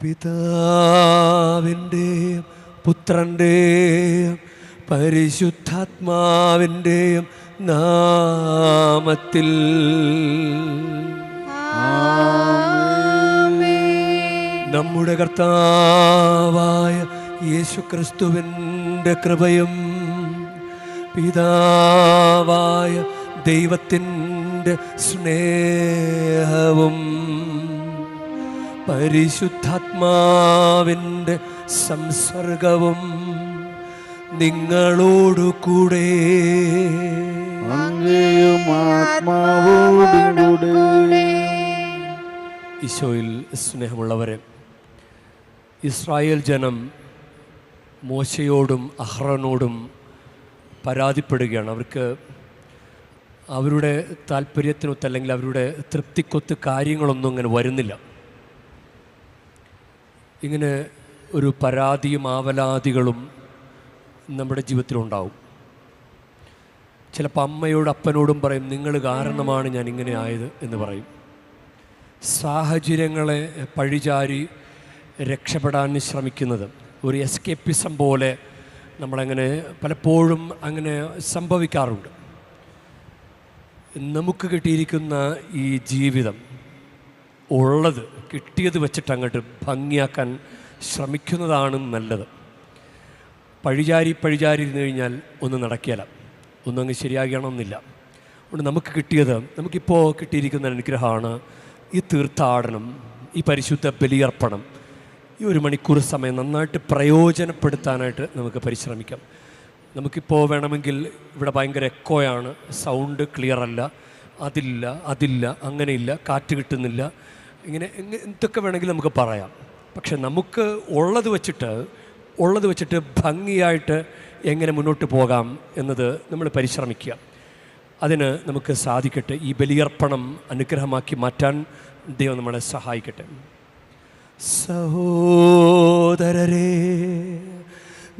പിതാവിൻ്റെയും പുത്രൻ്റെയും പരിശുദ്ധാത്മാവിൻ്റെയും നാമത്തിൽ നമ്മുടെ കർത്താവായ യേശുക്രിസ്തുവിൻ്റെ കൃപയും പിതാവായ ദൈവത്തിൻ്റെ സ്നേഹവും പരിശുദ്ധാത്മാവിൻ്റെ സംസർഗവും നിങ്ങളോടു കൂടെ ഈശോയിൽ സ്നേഹമുള്ളവരെ, ഇസ്രായേൽ ജനം മോശയോടും അഹ്റോനോടും പരാതിപ്പെടുകയാണ്. അവർക്ക് അവരുടെ താല്പര്യത്തിനൊത്ത് അല്ലെങ്കിൽ അവരുടെ തൃപ്തിക്കൊത്ത് കാര്യങ്ങളൊന്നും അങ്ങനെ വരുന്നില്ല. ഇങ്ങനെ ഒരു പരാതിയും ആവലാതികളും നമ്മുടെ ജീവിതത്തിലുണ്ടാവും. ചിലപ്പോൾ അമ്മയോടും അപ്പനോടും പറയും, നിങ്ങൾ കാരണമാണ് ഞാൻ ഇങ്ങനെ ആയത് എന്ന് പറയും. സാഹചര്യങ്ങളെ പഴിചാരി രക്ഷപ്പെടാൻ ശ്രമിക്കുന്നത് ഒരു എസ്കേപ്പിസം പോലെ നമ്മളങ്ങനെ പലപ്പോഴും അങ്ങനെ സംഭവിക്കാറുണ്ട്. നമുക്ക് കിട്ടിയിരിക്കുന്ന ഈ ജീവിതം ഉള്ളത് കിട്ടിയത് വെച്ചിട്ട് അങ്ങോട്ട് ഭംഗിയാക്കാൻ ശ്രമിക്കുന്നതാണ് നല്ലത്. പഴിചാരി ഇരുന്ന് കഴിഞ്ഞാൽ ഒന്നും നടക്കില്ല, ഒന്നും അങ്ങ് ശരിയാകണമെന്നില്ല. അതുകൊണ്ട് നമുക്ക് കിട്ടിയത്, നമുക്കിപ്പോൾ കിട്ടിയിരിക്കുന്ന അനുഗ്രഹമാണ് ഈ തീർത്ഥാടനം, ഈ പരിശുദ്ധ ബലിയർപ്പണം. ഈ 1 മണിക്കൂർ സമയം നന്നായിട്ട് പ്രയോജനപ്പെടുത്താനായിട്ട് നമുക്ക് പരിശ്രമിക്കാം. നമുക്കിപ്പോൾ വേണമെങ്കിൽ ഇവിടെ ഭയങ്കര എക്കോയാണ്, സൗണ്ട് ക്ലിയർ അല്ല, അതില്ല അങ്ങനെയില്ല, കാറ്റ് കിട്ടുന്നില്ല, ഇങ്ങനെ എന്തൊക്കെ വേണമെങ്കിലും നമുക്ക് പറയാം. പക്ഷെ നമുക്ക് ഉള്ളത് വെച്ചിട്ട് ഭംഗിയായിട്ട് എങ്ങനെ മുന്നോട്ട് പോകാം എന്നത് നമ്മൾ പരിശ്രമിക്കുക. അതിന് നമുക്ക് സാധിക്കട്ടെ. ഈ ബലിയർപ്പണം അനുഗ്രഹമാക്കി മാറ്റാൻ ദൈവം നമ്മളെ സഹായിക്കട്ടെ. സഹോദരരെ,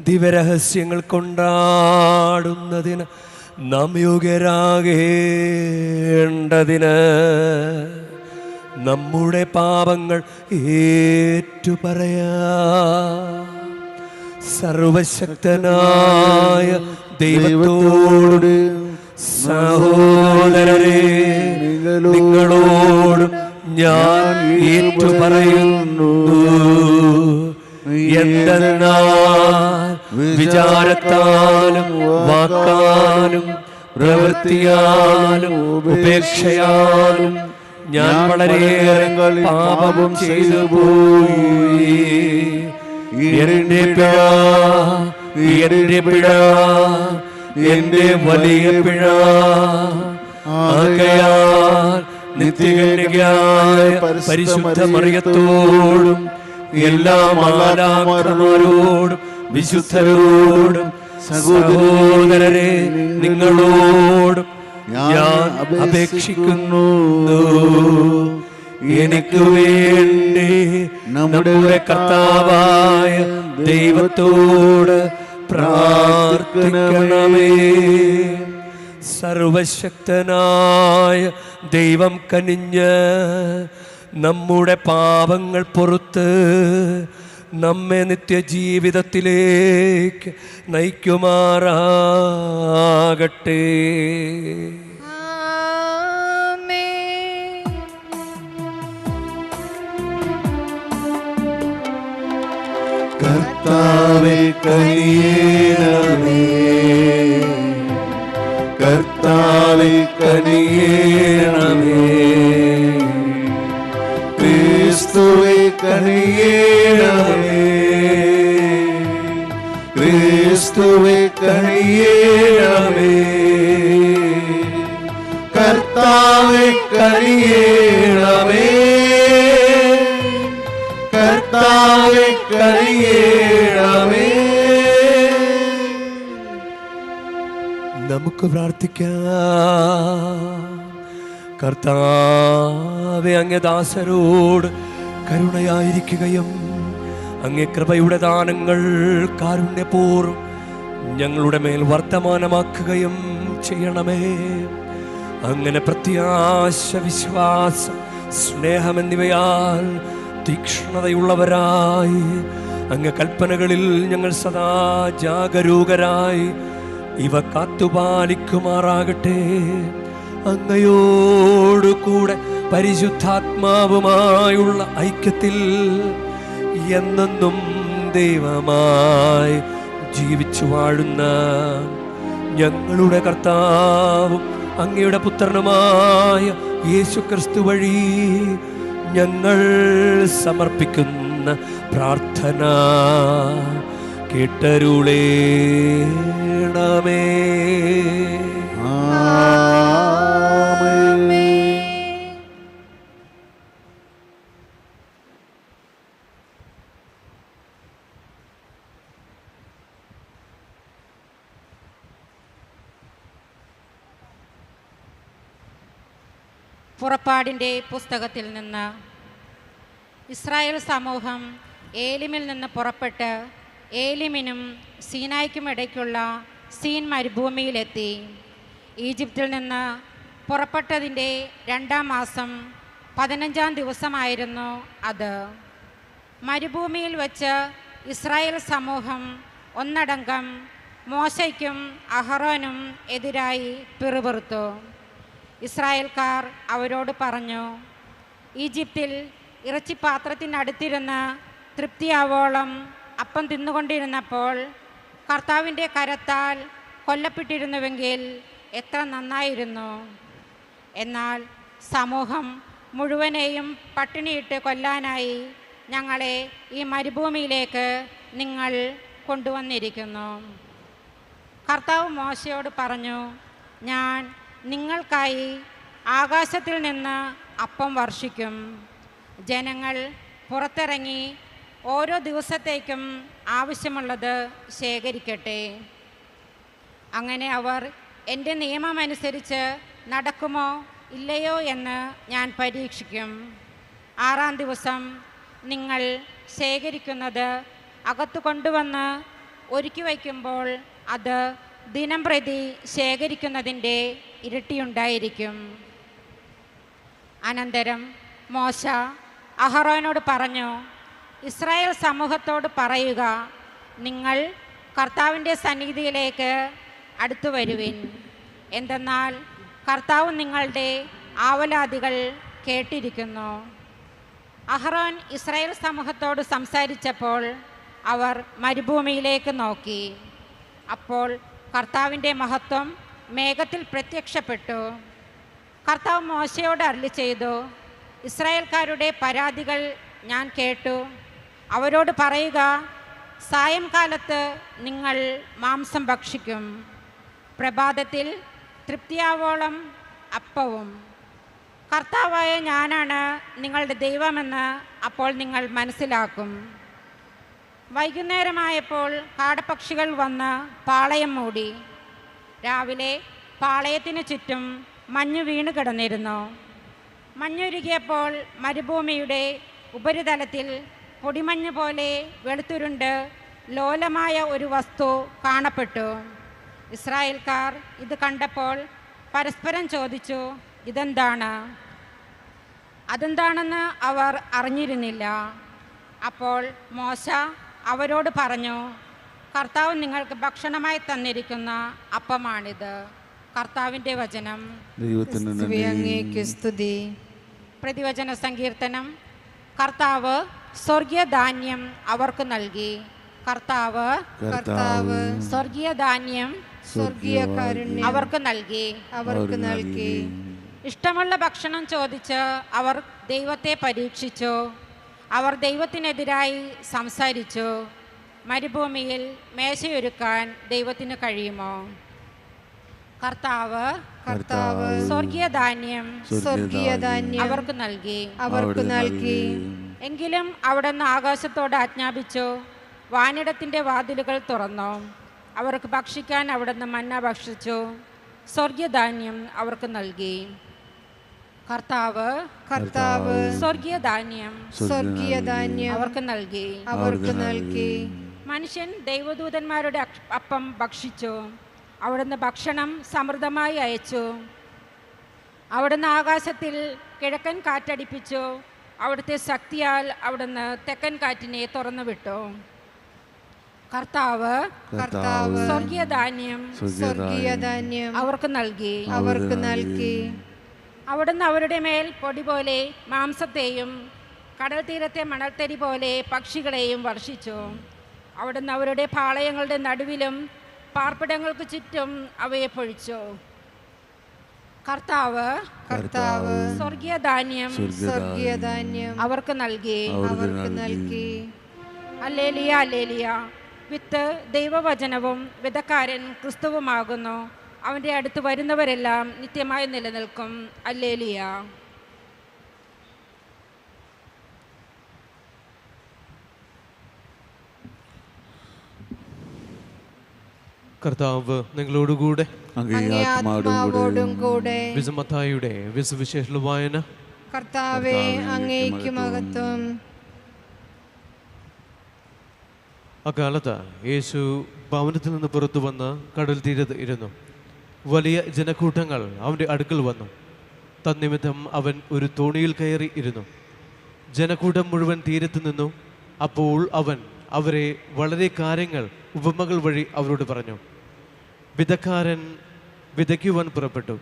ദിവരഹസ്യങ്ങൾ കൊണ്ടാടുന്നതിന് നാം യോഗ്യരാകേണ്ടതിന് നമ്മുടെ പാപങ്ങൾ ഏറ്റുപറയാ. സർവശക്തനായ ദൈവത്തോട് സഹോദരരെ നിങ്ങളോട് ഞാൻ ഏറ്റുപറയുന്നു, എന്തെന്നാൽ വിചാരത്താലും വാക്കാലും പ്രവൃത്തിയാലും ഉപേക്ഷയാലും ഞാൻ വളരെയേറെ പാപം ചെയ്തു പോയി. എന്റെ പിഴ എന്റെ വലിയ പിഴ. ആകയാൽ നിത്യകന്യകയായ പരിശുദ്ധ മറിയത്തോടും എല്ലാ മാലാഖമാരോടും വിശുദ്ധരോടും സഹോദരരെ നിങ്ങളോടും ഞാൻ അപേക്ഷിക്കുന്നു, എനിക്ക് വേണ്ടി നമ്മുടെ കർത്താവായ ദൈവത്തോട് പ്രാർത്ഥിക്കണമേ. സർവശക്തനായ ദൈവം കനിഞ്ഞ് നമ്മുടെ പാപങ്ങൾ പൊറുത്ത് നമ്മെ നിത്യജീവിതത്തിലേക്ക് നയിക്കുമാറാകട്ടെ. കർത്താവേ കനിയേണമേ, കർത്താവേ കനിയേണമേ, ക്രിസ്തുവേ കനിയേണമേ, ക്രിസ്തുവേ കനിയേണമേ, കർത്താവേ കനിയേണമേ, കർത്താവേ കനിയേണമേ. നമുക്ക് പ്രാർത്ഥിക്കാം. കർത്താവേ, അങ്ങേ ദാസരോട് കരുണയായിരിക്കുകയും അങ്ങേ കൃപയുടെ ദാനങ്ങൾ കാരുണ്യപൂർവ്വം ഞങ്ങളുടെ മേൽ വർത്തമാനമാക്കുകയും ചെയ്യണമേ. അങ്ങനെ പ്രത്യാശ, വിശ്വാസം, സ്നേഹം എന്നിവയാൽ തീക്ഷ്ണതയുള്ളവരായി അങ്ങ് കൽപ്പനകളിൽ ഞങ്ങൾ സദാ ജാഗരൂകരായി ഇവ കാത്തുപാലിക്കുമാറാകട്ടെ. അങ്ങയോടു കൂടെ പരിശുദ്ധാത്മാവുമായുള്ള ഐക്യത്തിൽ എന്നെന്നും ദൈവമായി ജീവിച്ചു വാഴുന്ന ഞങ്ങളുടെ കർത്താവും അങ്ങയുടെ പുത്രനുമായ യേശുക്രിസ്തു വഴി ഞങ്ങൾ സമർപ്പിക്കുന്ന പ്രാർത്ഥന കേട്ടരുളേണമേ. പുറപ്പാടിൻ്റെ പുസ്തകത്തിൽ നിന്ന് ഇസ്രായേൽ സമൂഹം ഏലിമിൽ നിന്ന് പുറപ്പെട്ട് ഏലിമിനും സീനായ്ക്കും ഇടയ്ക്കുള്ള സീൻ മരുഭൂമിയിലെത്തി. ഈജിപ്തിൽ നിന്ന് പുറപ്പെട്ടതിൻ്റെ 2-ാം മാസം 15-ാം ദിവസമായിരുന്നു അത്. മരുഭൂമിയിൽ വച്ച് ഇസ്രായേൽ സമൂഹം ഒന്നടങ്കം മോശയ്ക്കും അഹറോനും എതിരായി പിറുപിറുത്തു. ഇസ്രായേൽക്കാർ അവരോട് പറഞ്ഞു, ഈജിപ്തിൽ ഇറച്ചിപ്പാത്രത്തിനടുത്തിരുന്ന് തൃപ്തിയാവോളം അപ്പം തിന്നുകൊണ്ടിരുന്നപ്പോൾ കർത്താവിൻ്റെ കരത്താൽ കൊല്ലപ്പെട്ടിരുന്നുവെങ്കിൽ എത്ര നന്നായിരുന്നു. എന്നാൽ സമൂഹം മുഴുവനെയും പട്ടിണിയിട്ട് കൊല്ലാനായി ഞങ്ങളെ ഈ മരുഭൂമിയിലേക്ക് നിങ്ങൾ കൊണ്ടുവന്നിരിക്കുന്നു. കർത്താവ് മോശയോട് പറഞ്ഞു, ഞാൻ നിങ്ങൾക്കായി ആകാശത്തിൽ നിന്ന് അപ്പം വർഷിക്കും. ജനങ്ങൾ പുറത്തിറങ്ങി ഓരോ ദിവസത്തേക്കും ആവശ്യമുള്ളത് ശേഖരിക്കട്ടെ. അങ്ങനെ അവർ എൻ്റെ നിയമമനുസരിച്ച് നടക്കുമോ ഇല്ലയോ എന്ന് ഞാൻ പരീക്ഷിക്കും. 6-ാം ദിവസം നിങ്ങൾ ശേഖരിക്കുന്നത് അകത്തു കൊണ്ടുവന്ന് ഒരുക്കി വയ്ക്കുമ്പോൾ അത് ദിനം പ്രതി ശേഖരിക്കുന്നതിൻ്റെ ഇരട്ടിയുണ്ടായിരിക്കും. അനന്തരം മോശ അഹറോനോട് പറഞ്ഞു, ഇസ്രായേൽ സമൂഹത്തോട് പറയുക, നിങ്ങൾ കർത്താവിൻ്റെ സന്നിധിയിലേക്ക് അടുത്തു വരുവിൻ. എന്തെന്നാൽ കർത്താവ് നിങ്ങളുടെ ആവലാദികൾ കേട്ടിരിക്കുന്നു. അഹറോൻ ഇസ്രായേൽ സമൂഹത്തോട് സംസാരിച്ചപ്പോൾ അവർ മരുഭൂമിയിലേക്ക് നോക്കി. അപ്പോൾ കർത്താവിൻ്റെ മഹത്വം മേഘത്തിൽ പ്രത്യക്ഷപ്പെട്ടു. കർത്താവ് മോശയോട് അരുളി ചെയ്തു, ഇസ്രായേൽക്കാരുടെ പരാതികൾ ഞാൻ കേട്ടു. അവരോട് പറയുക, സായംകാലത്ത് നിങ്ങൾ മാംസം ഭക്ഷിക്കും. പ്രഭാതത്തിൽ തൃപ്തിയാവോളം അപ്പവും. കർത്താവായ ഞാനാണ് നിങ്ങളുടെ ദൈവമെന്ന് അപ്പോൾ നിങ്ങൾ മനസ്സിലാക്കും. വൈകുന്നേരമായപ്പോൾ കാടപ്പക്ഷികൾ വന്ന് പാളയം മൂടി. രാവിലെ പാളയത്തിനു ചുറ്റും മഞ്ഞ് വീണ് കിടന്നിരുന്നു. മഞ്ഞുരുകിയപ്പോൾ മരുഭൂമിയുടെ ഉപരിതലത്തിൽ പൊടിമഞ്ഞ് പോലെ വെളുത്തുരുണ്ട് ലോലമായ ഒരു വസ്തു കാണപ്പെട്ടു. ഇസ്രായേൽക്കാർ ഇത് കണ്ടപ്പോൾ പരസ്പരം ചോദിച്ചു, ഇതെന്താണ്? അതെന്താണെന്ന് അവർ അറിഞ്ഞിരുന്നില്ല. അപ്പോൾ മോശ അവരോട് പറഞ്ഞു, കർത്താവ് നിങ്ങൾക്ക് ഭക്ഷണമായി തന്നിരിക്കുന്ന അപ്പമാണിത്. കർത്താവിൻ്റെ വചനം. അങ്ങേക്ക് സ്തുതി. പ്രതിവചന സങ്കീർത്തനം. കർത്താവ് സ്വർഗീയ ധാന്യം അവർക്ക് നൽകി. കർത്താവ് സ്വർഗീയ ധാന്യം സ്വർഗീയ കാരുണ്യം അവർക്ക് നൽകി. ഇഷ്ടമുള്ള ഭക്ഷണം ചോദിച്ച് അവർ ദൈവത്തെ പരീക്ഷിച്ചു. അവർ ദൈവത്തിനെതിരായി സംസാരിച്ചു. മരുഭൂമിയിൽ മേശയൊരുക്കാൻ ദൈവത്തിന് കഴിയുമോ? കർത്താവ് സ്വർഗീയ ധാന്യം അവർക്ക് നൽകി. എങ്കിലും അവിടുന്ന് ആകാശത്തോട് ആജ്ഞാപിച്ചു, വാനിടത്തിൻ്റെ വാതിലുകൾ തുറന്നു. അവർക്ക് ഭക്ഷിക്കാൻ അവിടുന്ന് മന്ന ഭക്ഷിച്ചു. സ്വർഗീയ ധാന്യം അവർക്ക് നൽകി. കർത്താവ് സ്വർഗീയ ധാന്യം അവർക്ക് നൽകി. മനുഷ്യൻ ദൈവദൂതന്മാരുടെ അപ്പം ഭക്ഷിച്ചു. അവിടുന്ന് ഭക്ഷണം സമൃദ്ധമായി അയച്ചു. അവിടുന്ന് ആകാശത്തിൽ കിഴക്കൻ കാറ്റടിപ്പിച്ചു. അവിടുത്തെ ശക്തിയാൽ അവിടുന്ന് തെക്കൻ കാറ്റിനെ തുറന്നു വിട്ടു. കർത്താവ് സ്വർഗീയ ധാന്യം അവർക്ക് നൽകി. അവിടുന്ന് അവരുടെ മേൽ പൊടി പോലെ മാംസത്തെയും കടൽ തീരത്തെ മണൽത്തരി പോലെ പക്ഷികളെയും വർഷിച്ചു. അവിടുന്ന് അവരുടെ പാളയങ്ങളുടെ നടുവിലും പാർപ്പിടങ്ങൾക്ക് ചുറ്റും അവയെ പൊഴിച്ചു. കർത്താവ് സ്വർഗീയ ധാന്യം അവർക്ക് നൽകി. ഹല്ലേലൂയ, ഹല്ലേലൂയ. വിത്ത് ദൈവവചനവും വിതക്കാരൻ ക്രിസ്തുവുമാകുന്നു. അവൻ്റെ അടുത്ത് വരുന്നവരെല്ലാം നിത്യമായി നിലനിൽക്കും. ഹല്ലേലൂയ. കർത്താവ് നിങ്ങളോടുകൂടെ ആത്മാവോടും കൂടെ. വിശുദ്ധ വിശുവിശേഷ വായന. കർത്താവേ, അങ്ങേക്ക് മഹത്വം. അക്കാലത്ത് യേശു ഭവനത്തിൽ നിന്ന് പുറത്തു വന്ന് കടൽ തീരത്ത് ഇരുന്നു. വലിയ ജനക്കൂട്ടങ്ങൾ അവൻ്റെ അടുക്കൽ വന്നു. തന്നിമിത്തം അവൻ ഒരു തോണിയിൽ കയറി ഇരുന്നു. ജനക്കൂട്ടം മുഴുവൻ തീരത്ത് നിന്നു. അപ്പോൾ അവൻ അവരെ വളരെ കാര്യങ്ങൾ ഉപമകൾ വഴി അവരോട് പറഞ്ഞു. വിതക്കാരൻ വിതയ്ക്കുവാൻ പുറപ്പെട്ടു.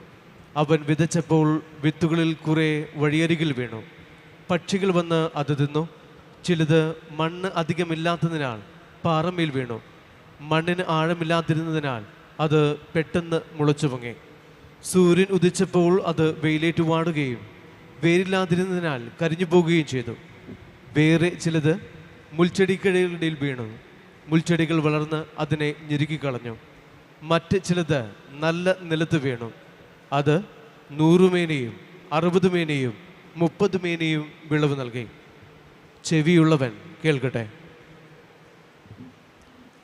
അവൻ വിതച്ചപ്പോൾ വിത്തുകളിൽ കുറെ വഴിയരികിൽ വീണു. പക്ഷികൾ വന്ന് അത് തിന്നു. ചിലത് മണ്ണ് അധികമില്ലാത്തതിനാൽ പാറമേൽ വീണു. മണ്ണിന് ആഴമില്ലാതിരുന്നതിനാൽ അത് പെട്ടെന്ന് മുളച്ചു പൊങ്ങി. സൂര്യൻ ഉദിച്ചപ്പോൾ അത് വെയിലേറ്റു വാടുകയും വേരില്ലാതിരുന്നതിനാൽ കരിഞ്ഞു പോകുകയും ചെയ്തു. വേറെ ചിലത് മുൾച്ചെടിക്കിടയിൽ വീണു. മുൾച്ചെടികൾ വളർന്ന് അതിനെ ഞെരുക്കിക്കളഞ്ഞു. മറ്റ് ചിലത് നല്ല നിലത്ത് വീണു. അത് 100 മേനിയും 60 മേനിയും 30 മേനിയും വിളവ് നൽകി. ചെവിയുള്ളവൻ കേൾക്കട്ടെ.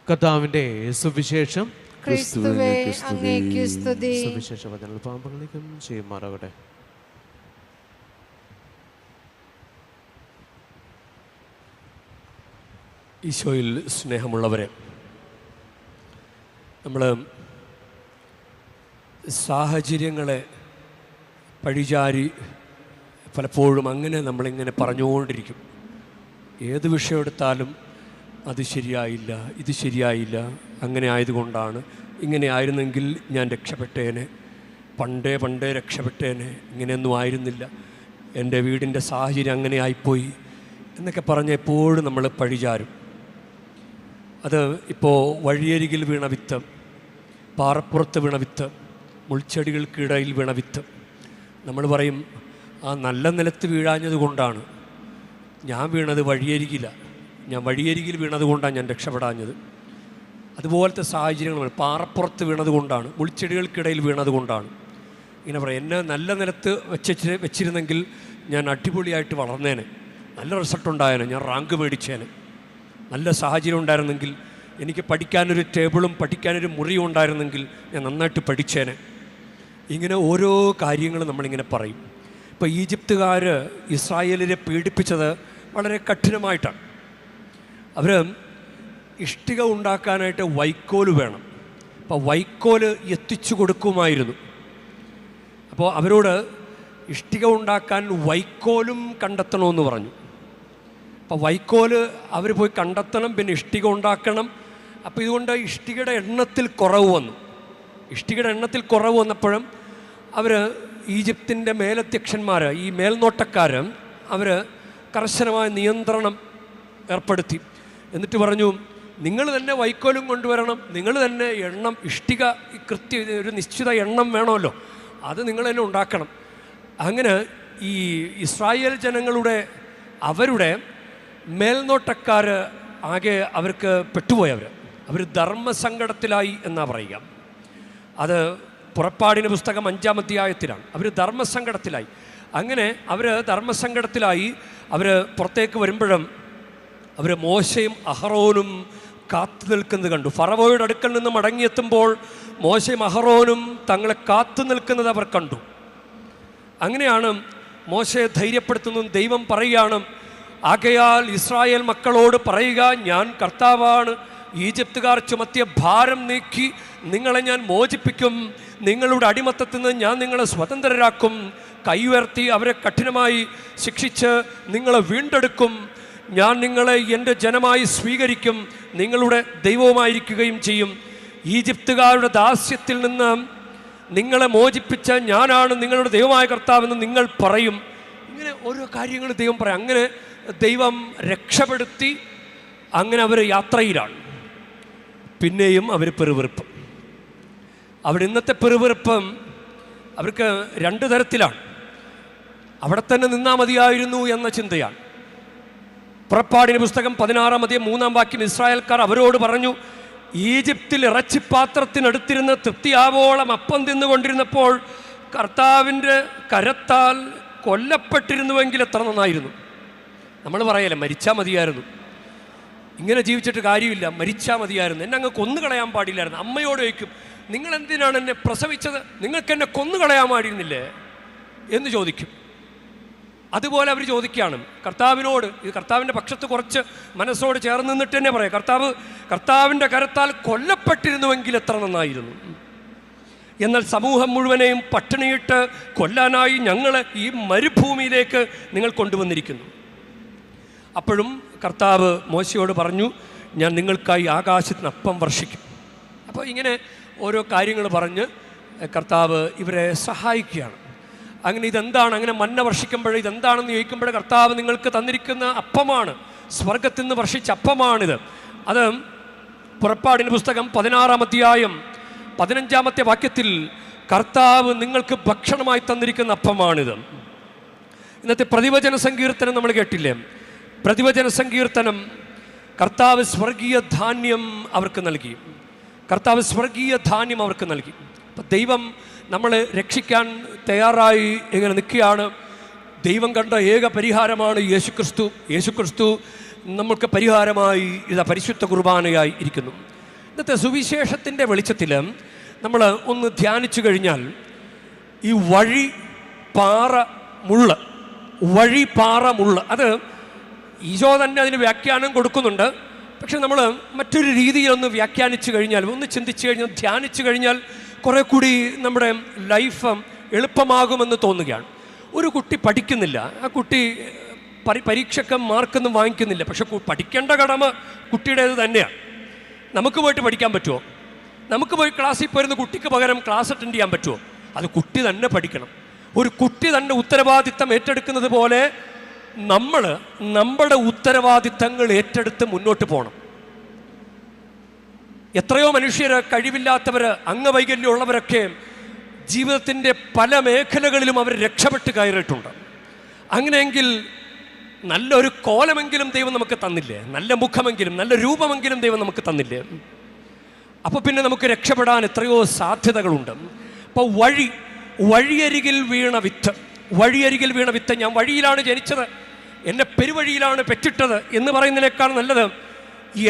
കർത്താവിന്റെ സുവിശേഷം. ക്രിസ്തുവേ, അങ്ങേക്ക് സ്തുതി. സുവിശേഷ വചനങ്ങൾ പാപങ്ങളിലേക്കും ചെയ്യുമാറാകട്ടെ. ഈശോയിൽ സ്നേഹമുള്ളവരെ, നമ്മൾ സാഹചര്യങ്ങളെ പഴിചാരി പലപ്പോഴും അങ്ങനെ നമ്മളിങ്ങനെ പറഞ്ഞുകൊണ്ടിരിക്കും. ഏത് വിഷയം എടുത്താലും അത് ശരിയായില്ല, ഇത് ശരിയായില്ല, അങ്ങനെ ആയതുകൊണ്ടാണ്, ഇങ്ങനെ ആയിരുന്നെങ്കിൽ ഞാൻ രക്ഷപ്പെട്ടേനെ, പണ്ടേ രക്ഷപ്പെട്ടേനെ, ഇങ്ങനെയൊന്നും ആയിരുന്നില്ല, എൻ്റെ വീടിൻ്റെ സാഹചര്യം അങ്ങനെ ആയിപ്പോയി എന്നൊക്കെ പറഞ്ഞ് എപ്പോഴും നമ്മൾ പഴിചാരും. അത് ഇപ്പോൾ വഴിയരികിൽ വീണ വിത്ത്, പാറപ്പുറത്ത് വീണ വിത്ത്, മുൾച്ചെടികൾക്കിടയിൽ വീണ വിത്ത്, നമ്മൾ പറയും ആ നല്ല നിലത്ത് വീഴാഞ്ഞത് കൊണ്ടാണ്, ഞാൻ വീണത് വഴിയരികിലാണ്, ഞാൻ വഴിയരികിൽ വീണത് കൊണ്ടാണ് ഞാൻ രക്ഷപ്പെടാഞ്ഞത്. അതുപോലത്തെ സാഹചര്യങ്ങൾ പാറപ്പുറത്ത് വീണത് കൊണ്ടാണ്, മുൾച്ചെടികൾക്കിടയിൽ വീണത് കൊണ്ടാണ്. ഇങ്ങനെ പറയും, എന്നെ നല്ല നിലത്ത് വെച്ചിരുന്നെങ്കിൽ ഞാൻ അടിപൊളിയായിട്ട് വളർന്നേനെ, നല്ല റിസൾട്ട് ഉണ്ടായേനെ, ഞാൻ റാങ്ക് മേടിച്ചേനെ, നല്ല സാഹചര്യം ഉണ്ടായിരുന്നെങ്കിൽ, എനിക്ക് പഠിക്കാനൊരു ടേബിളും പഠിക്കാനൊരു മുറിയും ഉണ്ടായിരുന്നെങ്കിൽ ഞാൻ നന്നായിട്ട് പഠിച്ചേനെ. ഇങ്ങനെ ഓരോ കാര്യങ്ങളും നമ്മളിങ്ങനെ പറയും. ഇപ്പോൾ ഈജിപ്തുകാർ ഇസ്രായേലിനെ പീഡിപ്പിച്ചത് വളരെ കഠിനമായിട്ടാണ്. അവർ ഇഷ്ടിക ഉണ്ടാക്കാനായിട്ട് വൈക്കോല് വേണം. അപ്പോൾ വൈക്കോല് എത്തിച്ചു കൊടുക്കുമായിരുന്നു. അപ്പോൾ അവരോട് ഇഷ്ടിക ഉണ്ടാക്കാൻ വൈക്കോലും കണ്ടെത്തണമെന്ന് പറഞ്ഞു. അപ്പോൾ വൈക്കോല് അവർ പോയി കണ്ടെത്തണം, പിന്നെ ഇഷ്ടിക ഉണ്ടാക്കണം. അപ്പോൾ ഇതുകൊണ്ട് ഇഷ്ടികയുടെ എണ്ണത്തിൽ കുറവ് വന്നു. ഇഷ്ടികയുടെ എണ്ണത്തിൽ കുറവ് വന്നപ്പോഴും അവർ ഈജിപ്തിൻ്റെ മേലധ്യക്ഷന്മാർ, ഈ മേൽനോട്ടക്കാർ, അവർ കർശനമായ നിയന്ത്രണം ഏർപ്പെടുത്തി. എന്നിട്ട് പറഞ്ഞു, നിങ്ങൾ തന്നെ വൈക്കോലും കൊണ്ടുവരണം, നിങ്ങൾ തന്നെ എണ്ണം, ഇഷ്ടിക ഒരു നിശ്ചിത എണ്ണം വേണമല്ലോ, അത് നിങ്ങൾ തന്നെ ഉണ്ടാക്കണം. അങ്ങനെ ഈ ഇസ്രായേൽ ജനങ്ങളുടെ അവരുടെ മേൽനോട്ടക്കാർ ആകെ അവർക്ക് അവർ ധർമ്മസങ്കടത്തിലായി എന്നാണ് പറയുക. അത് പുറപ്പാടിന് പുസ്തകം 5-ാം അധ്യായത്തിലാണ്. അവർ ധർമ്മസങ്കടത്തിലായി. അങ്ങനെ അവർ ധർമ്മസങ്കടത്തിലായി അവർ പുറത്തേക്ക് വരുമ്പോഴും അവർ മോശയും അഹറോനും കാത്തു നിൽക്കുന്നത് കണ്ടു. ഫറവോയുടെ അടുക്കൽ നിന്ന് മടങ്ങിയെത്തുമ്പോൾ മോശയും അഹറോനും തങ്ങളെ കാത്തു നിൽക്കുന്നത് അവർ കണ്ടു. അങ്ങനെയാണ് മോശയെ ധൈര്യപ്പെടുത്തുന്നതും. ദൈവം പറയുകയാണ്, ആകയാൽ ഇസ്രായേൽ മക്കളോട് പറയുക, ഞാൻ കർത്താവാണ്, ഈജിപ്തുകാർ ചുമത്തിയ ഭാരം നീക്കി നിങ്ങളെ ഞാൻ മോചിപ്പിക്കും, നിങ്ങളുടെ അടിമത്തത്തിൽ നിന്ന് ഞാൻ നിങ്ങളെ സ്വതന്ത്രരാക്കും, കൈ ഉയർത്തി അവരെ കഠിനമായി ശിക്ഷിച്ച് നിങ്ങളെ വീണ്ടെടുക്കും, ഞാൻ നിങ്ങളെ എൻ്റെ ജനമായി സ്വീകരിക്കും, നിങ്ങളുടെ ദൈവവുമായിരിക്കുകയും ചെയ്യും. ഈജിപ്തുകാരുടെ ദാസ്യത്തിൽ നിന്ന് നിങ്ങളെ മോചിപ്പിച്ച ഞാനാണ് നിങ്ങളുടെ ദൈവമായ കർത്താവെന്ന് നിങ്ങൾ പറയും. ഇങ്ങനെ ഓരോ കാര്യങ്ങൾ ദൈവം പറയും. അങ്ങനെ ദൈവം രക്ഷപ്പെടുത്തി. അങ്ങനെ അവർ യാത്രയിലാണ്. പിന്നെയും അവർ പെറുവിറുപ്പ്. അവിടെ ഇന്നത്തെ പെറുവിറുപ്പം അവർക്ക് രണ്ട് തരത്തിലാണ്. അവിടെ തന്നെ നിന്നാൽ മതിയായിരുന്നു എന്ന ചിന്തയാണ്. പുറപ്പാടിൻ്റെ പുസ്തകം 16-3 ഇസ്രായേൽക്കാർ അവരോട് പറഞ്ഞു, ഈജിപ്തിൽ ഇറച്ചിപ്പാത്രത്തിനടുത്തിരുന്ന് തൃപ്തിയാവോളം അപ്പം തിന്നുകൊണ്ടിരുന്നപ്പോൾ കർത്താവിൻ്റെ കരത്താൽ കൊല്ലപ്പെട്ടിരുന്നുവെങ്കിൽ എത്ര നന്നായിരുന്നു. നമ്മൾ പറയല്ലേ, മരിച്ചാൽ മതിയായിരുന്നു, ഇങ്ങനെ ജീവിച്ചിട്ട് കാര്യമില്ല, മരിച്ചാൽ മതിയായിരുന്നു, എന്നെ അങ്ങ് കൊന്നുകളയാൻ പാടില്ലായിരുന്നു. അമ്മയോട് ചോദിക്കും, നിങ്ങളെന്തിനാണ് എന്നെ പ്രസവിച്ചത്, നിങ്ങൾക്ക് എന്നെ കൊന്നുകളയാൻ പാടിയിരുന്നില്ലേ എന്ന് ചോദിക്കും. അതുപോലെ അവർ ചോദിക്കുകയാണ് കർത്താവിനോട്. ഇത് കർത്താവിൻ്റെ പക്ഷത്ത് കുറച്ച് മനസ്സോട് ചേർന്ന് നിന്നിട്ട് തന്നെ പറയാം, കർത്താവിൻ്റെ കരത്താൽ കൊല്ലപ്പെട്ടിരുന്നുവെങ്കിൽ എത്ര നന്നായിരുന്നു. എന്നാൽ സമൂഹം മുഴുവനെയും പട്ടിണിയിട്ട് കൊല്ലാനായി ഞങ്ങളെ ഈ മരുഭൂമിയിലേക്ക് നിങ്ങൾ കൊണ്ടുവന്നിരിക്കുന്നു. അപ്പോഴും കർത്താവ് മോശയോട് പറഞ്ഞു, ഞാൻ നിങ്ങൾക്കായി ആകാശത്തിന് അപ്പം വർഷിക്കും. അപ്പോൾ ഇങ്ങനെ ഓരോ കാര്യങ്ങൾ പറഞ്ഞ് കർത്താവ് ഇവരെ സഹായിക്കുകയാണ്. അങ്ങനെ ഇതെന്താണ്, അങ്ങനെ മന്ന വർഷിക്കുമ്പോൾ ഇതെന്താണെന്ന് ചോദിക്കുമ്പോൾ കർത്താവ് നിങ്ങൾക്ക് തന്നിരിക്കുന്ന അപ്പമാണ്, സ്വർഗത്തിൽ നിന്ന് വർഷിച്ച അപ്പമാണിത്. അത് പുറപ്പാടിൻ്റെ പുസ്തകം 16-15 കർത്താവ് നിങ്ങൾക്ക് ഭക്ഷണമായി തന്നിരിക്കുന്ന അപ്പമാണിത്. ഇന്നത്തെ പ്രതിവചന സങ്കീർത്തനം നമ്മൾ കേട്ടില്ലേ? പ്രതിവചന സങ്കീർത്തനം കർത്താവ് സ്വർഗീയ ധാന്യം അവർക്ക് നൽകി. കർത്താവ് സ്വർഗീയ ധാന്യം അവർക്ക് നൽകി. അപ്പം ദൈവം നമ്മളെ രക്ഷിക്കാൻ തയ്യാറായി ഇങ്ങനെ നിൽക്കുകയാണ്. ദൈവം കണ്ട ഏക പരിഹാരമാണ് യേശുക്രിസ്തു. യേശുക്രിസ്തു നമ്മൾക്ക് പരിഹാരമായി ഇതാ പരിശുദ്ധ കുർബാനയായി ഇരിക്കുന്നു. ഇന്നത്തെ സുവിശേഷത്തിൻ്റെ വെളിച്ചത്തിൽ നമ്മൾ ഒന്ന് ധ്യാനിച്ചു കഴിഞ്ഞാൽ ഈ വഴി പാറ മുള്ള് അത് ഈശോ തന്നെ അതിന് വ്യാഖ്യാനം കൊടുക്കുന്നുണ്ട്. പക്ഷെ നമ്മൾ മറ്റൊരു രീതിയിലൊന്ന് വ്യാഖ്യാനിച്ചു കഴിഞ്ഞാൽ, ഒന്ന് ചിന്തിച്ചു കഴിഞ്ഞാൽ, ധ്യാനിച്ചു കഴിഞ്ഞാൽ കുറേ കൂടി നമ്മുടെ ലൈഫ് എളുപ്പമാകുമെന്ന് തോന്നുകയാണ്. ഒരു കുട്ടി പഠിക്കുന്നില്ല, ആ കുട്ടി പരീക്ഷയ്ക്ക് മാർക്കൊന്നും വാങ്ങിക്കുന്നില്ല, പക്ഷെ പഠിക്കേണ്ട കടമ കുട്ടിയുടേത് തന്നെയാണ്. നമുക്ക് പോയിട്ട് പഠിക്കാൻ പറ്റുമോ? നമുക്ക് പോയി ക്ലാസ്സിൽ പോയിരുന്ന കുട്ടിക്ക് പകരം ക്ലാസ് അറ്റൻഡ് ചെയ്യാൻ പറ്റുമോ? അത് കുട്ടി തന്നെ പഠിക്കണം. ഒരു കുട്ടി തന്നെ ഉത്തരവാദിത്തം ഏറ്റെടുക്കുന്നത് പോലെ നമ്മൾ നമ്മുടെ ഉത്തരവാദിത്തങ്ങൾ ഏറ്റെടുത്ത് മുന്നോട്ട് പോകണം. എത്രയോ മനുഷ്യർ, കഴിവില്ലാത്തവർ, അംഗവൈകല്യമുള്ളവരൊക്കെ ജീവിതത്തിൻ്റെ പല മേഖലകളിലും അവർ രക്ഷപ്പെട്ട് കയറിയിട്ടുണ്ട്. അങ്ങനെയെങ്കിൽ നല്ലൊരു കോലമെങ്കിലും ദൈവം നമുക്ക് തന്നില്ലേ? നല്ല മുഖമെങ്കിലും നല്ല രൂപമെങ്കിലും ദൈവം നമുക്ക് തന്നില്ലേ? അപ്പോൾ പിന്നെ നമുക്ക് രക്ഷപ്പെടാൻ എത്രയോ സാധ്യതകളുണ്ട്. അപ്പോൾ വഴിയരികിൽ വീണ വിത്ത് ഞാൻ വഴിയിലാണ് ജനിച്ചത്, എന്നെ പെരുവഴിയിലാണ് പെറ്റിട്ടത് എന്ന് പറയുന്നതിനേക്കാൾ നല്ലത്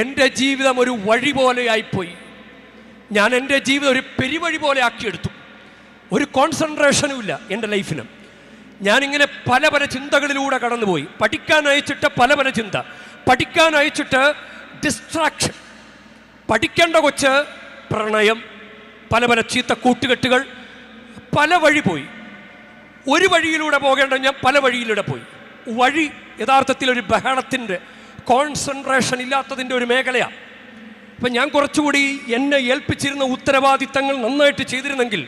എൻ്റെ ജീവിതം ഒരു വഴി പോലെയായിപ്പോയി, ഞാൻ എൻ്റെ ജീവിതം ഒരു പെരുവഴി പോലെ ആക്കിയെടുത്തു. ഒരു കോൺസെൻട്രേഷനും ഇല്ല എൻ്റെ ലൈഫിന്. ഞാനിങ്ങനെ പല ചിന്തകളിലൂടെ കടന്നുപോയി. പഠിക്കാൻ അയച്ചിട്ട് പല ചിന്ത, പഠിക്കാൻ അയച്ചിട്ട് ഡിസ്ട്രാക്ഷൻ, പഠിക്കേണ്ട കൊച്ച് പ്രണയം, പല ചീത്ത കൂട്ടുകെട്ടുകൾ, പല വഴി പോയി. ഒരു വഴിയിലൂടെ പോകേണ്ട ഞാൻ പല വഴിയിലൂടെ പോയി. വഴി യഥാർത്ഥത്തിൽ ഒരു ബഹളത്തിൻ്റെ, കോൺസെൻട്രേഷൻ ഇല്ലാത്തതിൻ്റെ ഒരു മേഖലയാണ്. അപ്പം ഞാൻ കുറച്ചുകൂടി എന്നെ ഏൽപ്പിച്ചിരുന്ന ഉത്തരവാദിത്തങ്ങൾ നന്നായിട്ട് ചെയ്തിരുന്നെങ്കിൽ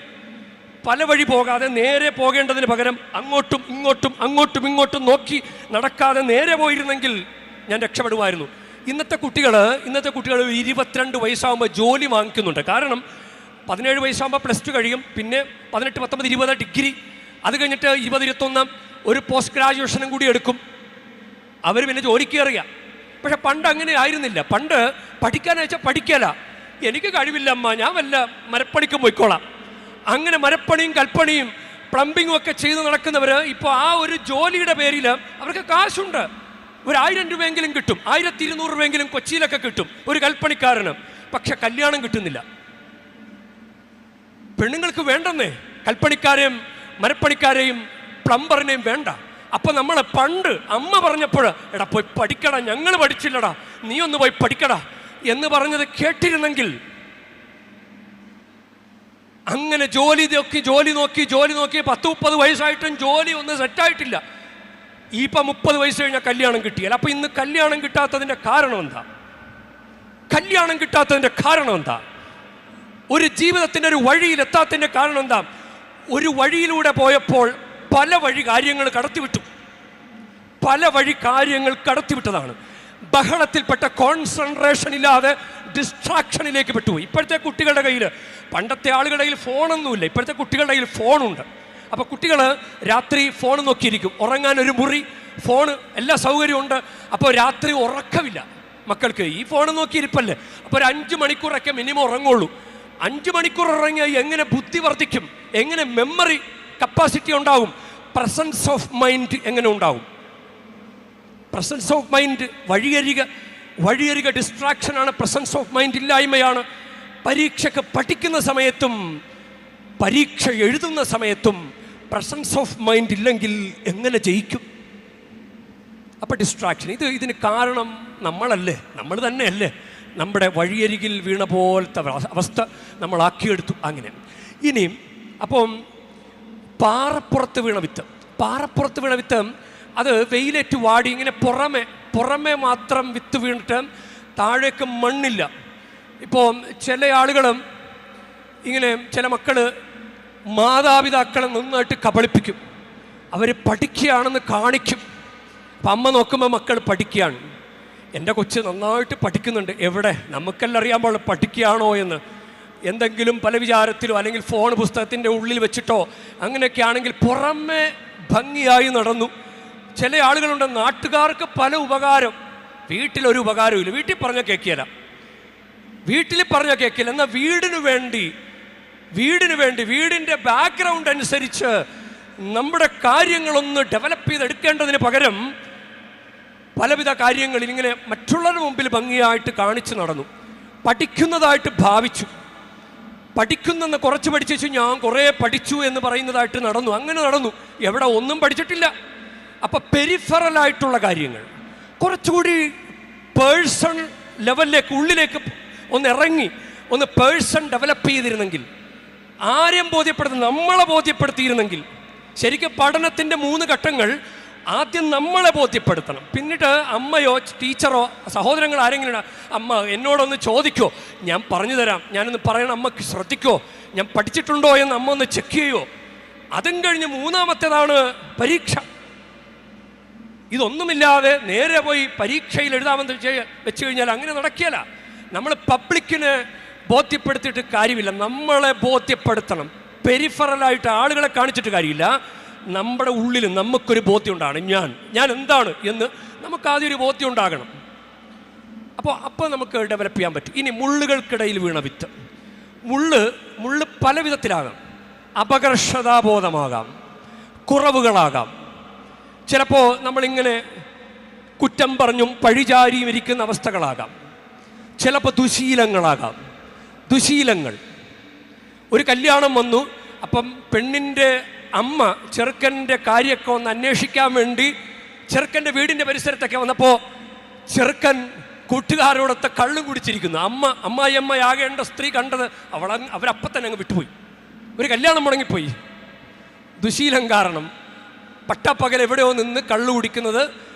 പല വഴി പോകാതെ നേരെ പോകേണ്ടതിന് പകരം അങ്ങോട്ടും ഇങ്ങോട്ടും നോക്കി നടക്കാതെ നേരെ പോയിരുന്നെങ്കിൽ ഞാൻ രക്ഷപ്പെടുമായിരുന്നു. ഇന്നത്തെ കുട്ടികൾ 22 വയസ്സാകുമ്പോൾ ജോലി വാങ്ങിക്കുന്നുണ്ട്. കാരണം 17 വയസ്സാകുമ്പോൾ +2 കഴിയും, പിന്നെ 18, 19, 20 ഡിഗ്രി, അത് കഴിഞ്ഞിട്ട് 20, 21 ഒരു പോസ്റ്റ് ഗ്രാജുവേഷനും കൂടി എടുക്കും. അവർ പിന്നെ ജോലിക്ക് കയറുക. പക്ഷെ പണ്ട് അങ്ങനെ ആയിരുന്നില്ല. പണ്ട് പഠിക്കാനയച്ചാൽ പഠിക്കല, എനിക്ക് കഴിവില്ല അമ്മ, ഞാൻ വല്ല മരപ്പണിക്കും പോയിക്കോളാം. അങ്ങനെ മരപ്പണിയും കൽപ്പണിയും പ്ലംബിങ്ങും ഒക്കെ ചെയ്ത് നടക്കുന്നവർ ഇപ്പോൾ ആ ഒരു ജോലിയുടെ പേരിൽ അവർക്ക് കാശുണ്ട്. ഒരു 1000 രൂപയെങ്കിലും കിട്ടും, 1200 രൂപയെങ്കിലും കൊച്ചിയിലൊക്കെ കിട്ടും ഒരു കൽപ്പണിക്കാരന്. പക്ഷെ കല്യാണം കിട്ടുന്നില്ല. പെണ്ണുങ്ങൾക്ക് വേണ്ടെന്നേ, കൽപ്പണിക്കാരെയും മരപ്പണിക്കാരെയും പ്ലംബറിനെയും വേണ്ട. അപ്പം നമ്മൾ പണ്ട് അമ്മ പറഞ്ഞപ്പോൾ, എടാ പോയി പഠിക്കടാ, ഞങ്ങൾ പഠിച്ചില്ലടാ, നീ ഒന്ന് പോയി പഠിക്കടാ, എന്ന് പറഞ്ഞത് കേട്ടിരുന്നെങ്കിൽ, അങ്ങനെ ജോലി നോക്കി 10-30 വയസ്സായിട്ടും ജോലി ഒന്നും സെറ്റായിട്ടില്ല. ഇപ്പം 30 വയസ്സ് കഴിഞ്ഞാൽ കല്യാണം കിട്ടിയാൽ, അപ്പം ഇന്ന് കല്യാണം കിട്ടാത്തതിൻ്റെ കാരണം എന്താ? ഒരു ജീവിതത്തിൻ്റെ ഒരു വഴിയിലെത്താത്തതിൻ്റെ കാരണം എന്താ? ഒരു വഴിയിലൂടെ പോയപ്പോൾ പല വഴി കാര്യങ്ങൾ കടത്തിവിട്ടതാണ്. ബഹളത്തിൽപ്പെട്ട കോൺസെൻട്രേഷൻ ഇല്ലാതെ ഡിസ്ട്രാക്ഷനിലേക്ക് പെട്ടുപോയി. ഇപ്പോഴത്തെ കുട്ടികളുടെ കയ്യിൽ, പണ്ടത്തെ ആളുകളുടെ കയ്യിൽ ഫോണൊന്നുമില്ല, ഇപ്പോഴത്തെ കുട്ടികളുടെ കയ്യിൽ ഫോണുണ്ട്. അപ്പോൾ കുട്ടികൾ രാത്രി ഫോൺ നോക്കിയിരിക്കും, ഉറങ്ങാൻ ഒരു മുറി, ഫോണ്, എല്ലാ സൗകര്യമുണ്ട്. അപ്പോൾ രാത്രി ഉറക്കമില്ല മക്കൾക്ക്, ഈ ഫോൺ നോക്കിയിരിപ്പല്ലേ. അപ്പോൾ ഒരു 5 മണിക്കൂറൊക്കെ മിനിമം ഉറങ്ങുള്ളൂ. 5 മണിക്കൂർ ഉറങ്ങിയാൽ എങ്ങനെ ബുദ്ധി വർദ്ധിക്കും? എങ്ങനെ മെമ്മറി കപ്പാസിറ്റി ഉണ്ടാകും? പ്രസൻസ് ഓഫ് മൈൻഡ് എങ്ങനെ ഉണ്ടാകും? പ്രസൻസ് ഓഫ് മൈൻഡ് വഴിയരിക ഡിസ്ട്രാക്ഷനാണ്. പ്രസൻസ് ഓഫ് മൈൻഡ് ഇല്ലായ്മയാണ്. പരീക്ഷയ്ക്ക് പഠിക്കുന്ന സമയത്തും പരീക്ഷ എഴുതുന്ന സമയത്തും പ്രസൻസ് ഓഫ് മൈൻഡ് ഇല്ലെങ്കിൽ എങ്ങനെ ജയിക്കും? അപ്പം ഡിസ്ട്രാക്ഷൻ. ഇതിന് കാരണം നമ്മൾ തന്നെയല്ലേ? നമ്മുടെ വഴിയരികിൽ വീണ പോലത്തെ അവസ്ഥ നമ്മളാക്കിയെടുത്തു. അങ്ങനെ ഇനിയും അപ്പം പാറപ്പുറത്ത് വീണ വിത്ത് അത് വെയിലേറ്റ് വാടി ഇങ്ങനെ പുറമെ മാത്രം വിത്ത് വീണിട്ട് താഴേക്ക് മണ്ണില്ല. ഇപ്പോൾ ചില ആളുകളും ഇങ്ങനെ, ചില മക്കൾ മാതാപിതാക്കളെ നന്നായിട്ട് കബളിപ്പിക്കും. അവർ പഠിക്കുകയാണെന്ന് കാണിക്കും. അപ്പം അമ്മ നോക്കുമ്പോൾ മക്കൾ പഠിക്കുകയാണ്. എൻ്റെ കൊച്ച് നന്നായിട്ട് പഠിക്കുന്നുണ്ട്. എവിടെ? നമുക്കെല്ലാം അറിയാൻ പാടില്ല പഠിക്കുകയാണോ എന്ന്. എന്തെങ്കിലും പല വിചാരത്തിലോ അല്ലെങ്കിൽ ഫോൺ പുസ്തകത്തിൻ്റെ ഉള്ളിൽ വെച്ചിട്ടോ അങ്ങനെയൊക്കെ ആണെങ്കിൽ പുറമെ ഭംഗിയായി നടന്നു. ചില ആളുകളുണ്ട്, നാട്ടുകാർക്ക് പല ഉപകാരം, വീട്ടിലൊരു ഉപകാരമില്ല. വീട്ടിൽ പറഞ്ഞാൽ കേൾക്കില്ല, എന്നാൽ വീടിന് വേണ്ടി വീടിൻ്റെ ബാക്ക്ഗ്രൗണ്ട് അനുസരിച്ച് നമ്മുടെ കാര്യങ്ങളൊന്ന് ഡെവലപ്പ് ചെയ്തെടുക്കേണ്ടതിന് പകരം പലവിധ കാര്യങ്ങളിൽ ഇങ്ങനെ മറ്റുള്ളവരുടെ മുമ്പിൽ ഭംഗിയായിട്ട് കാണിച്ചു നടന്നു. പഠിക്കുന്നതായിട്ട് ഭാവിച്ചു, പഠിക്കുന്നെന്ന് കുറച്ച് പഠിച്ചു, ഞാൻ കുറേ പഠിച്ചു എന്ന് പറയുന്നതായിട്ട് അങ്ങനെ നടന്നു. എവിടെ? ഒന്നും പഠിച്ചിട്ടില്ല. അപ്പം പെരിഫറലായിട്ടുള്ള കാര്യങ്ങൾ കുറച്ചുകൂടി പേഴ്സൺ ലെവലിലേക്ക്, ഉള്ളിലേക്ക് ഒന്ന് ഇറങ്ങി ഒന്ന് പേഴ്സൺ ഡെവലപ്പ് ചെയ്തിരുന്നെങ്കിൽ, ആരെയും നമ്മളെ ബോധ്യപ്പെടുത്തിയിരുന്നെങ്കിൽ. ശരിക്കും പഠനത്തിൻ്റെ 3 ഘട്ടങ്ങൾ: ആദ്യം നമ്മളെ ബോധ്യപ്പെടുത്തണം, പിന്നീട് അമ്മയോ ടീച്ചറോ സഹോദരങ്ങൾ ആരെങ്കിലും അമ്മ എന്നോടൊന്ന് ചോദിക്കോ, ഞാൻ പറഞ്ഞു തരാം, ഞാനൊന്ന് പറയണം, അമ്മക്ക് ശ്രദ്ധിക്കോ, ഞാൻ പഠിച്ചിട്ടുണ്ടോ എന്ന് അമ്മ ഒന്ന് ചെക്ക് ചെയ്യോ. അതും കഴിഞ്ഞ് 3-ാമത്തേതാണ് പരീക്ഷ. ഇതൊന്നുമില്ലാതെ നേരെ പോയി പരീക്ഷയിൽ എഴുതാമെന്ന് വെച്ച് കഴിഞ്ഞാൽ അങ്ങനെ നടക്കില്ല. നമ്മൾ പബ്ലിക്കിനെ ബോധ്യപ്പെടുത്തിയിട്ട് കാര്യമില്ല, നമ്മളെ ബോധ്യപ്പെടുത്തണം. പെരിഫറലായിട്ട് ആളുകളെ കാണിച്ചിട്ട് കാര്യമില്ല. നമ്മുടെ ഉള്ളിൽ നമുക്കൊരു ബോധ്യം ഉണ്ടാകണം, ഞാൻ എന്താണ് എന്ന് നമുക്കാദ്യം ഒരു ബോധ്യം ഉണ്ടാകണം. അപ്പോൾ നമുക്ക് ഡെവലപ്പ് ചെയ്യാൻ പറ്റും. ഇനി മുള്ളുകൾക്കിടയിൽ വീണ വിത്ത്. മുള്ള് പല വിധത്തിലാകാം. അപകർഷതാബോധമാകാം, കുറവുകളാകാം. ചിലപ്പോൾ നമ്മളിങ്ങനെ കുറ്റം പറഞ്ഞും പഴിചാരിയും ഇരിക്കുന്ന അവസ്ഥകളാകാം. ചിലപ്പോൾ ദുശീലങ്ങൾ. ഒരു കല്യാണം വന്നു, അപ്പം പെണ്ണിൻ്റെ അമ്മ ചെറുക്കൻ്റെ കാര്യമൊക്കെ ഒന്ന് അന്വേഷിക്കാൻ വേണ്ടി ചെറുക്കൻ്റെ വീടിൻ്റെ പരിസരത്തൊക്കെ വന്നപ്പോൾ ചെറുക്കൻ കൂട്ടുകാരോടൊത്ത് കള്ളും കുടിച്ചിരിക്കുന്നു. അമ്മായിയമ്മയാകേണ്ട സ്ത്രീ കണ്ടത് അവരപ്പം തന്നെ അങ്ങ് വിട്ടുപോയി. ഒരു കല്യാണം മുടങ്ങിപ്പോയി. ദുശീലം കാരണം പട്ടപ്പകൽ എവിടെയോ നിന്ന് കള്ളു കുടിക്കുന്നത്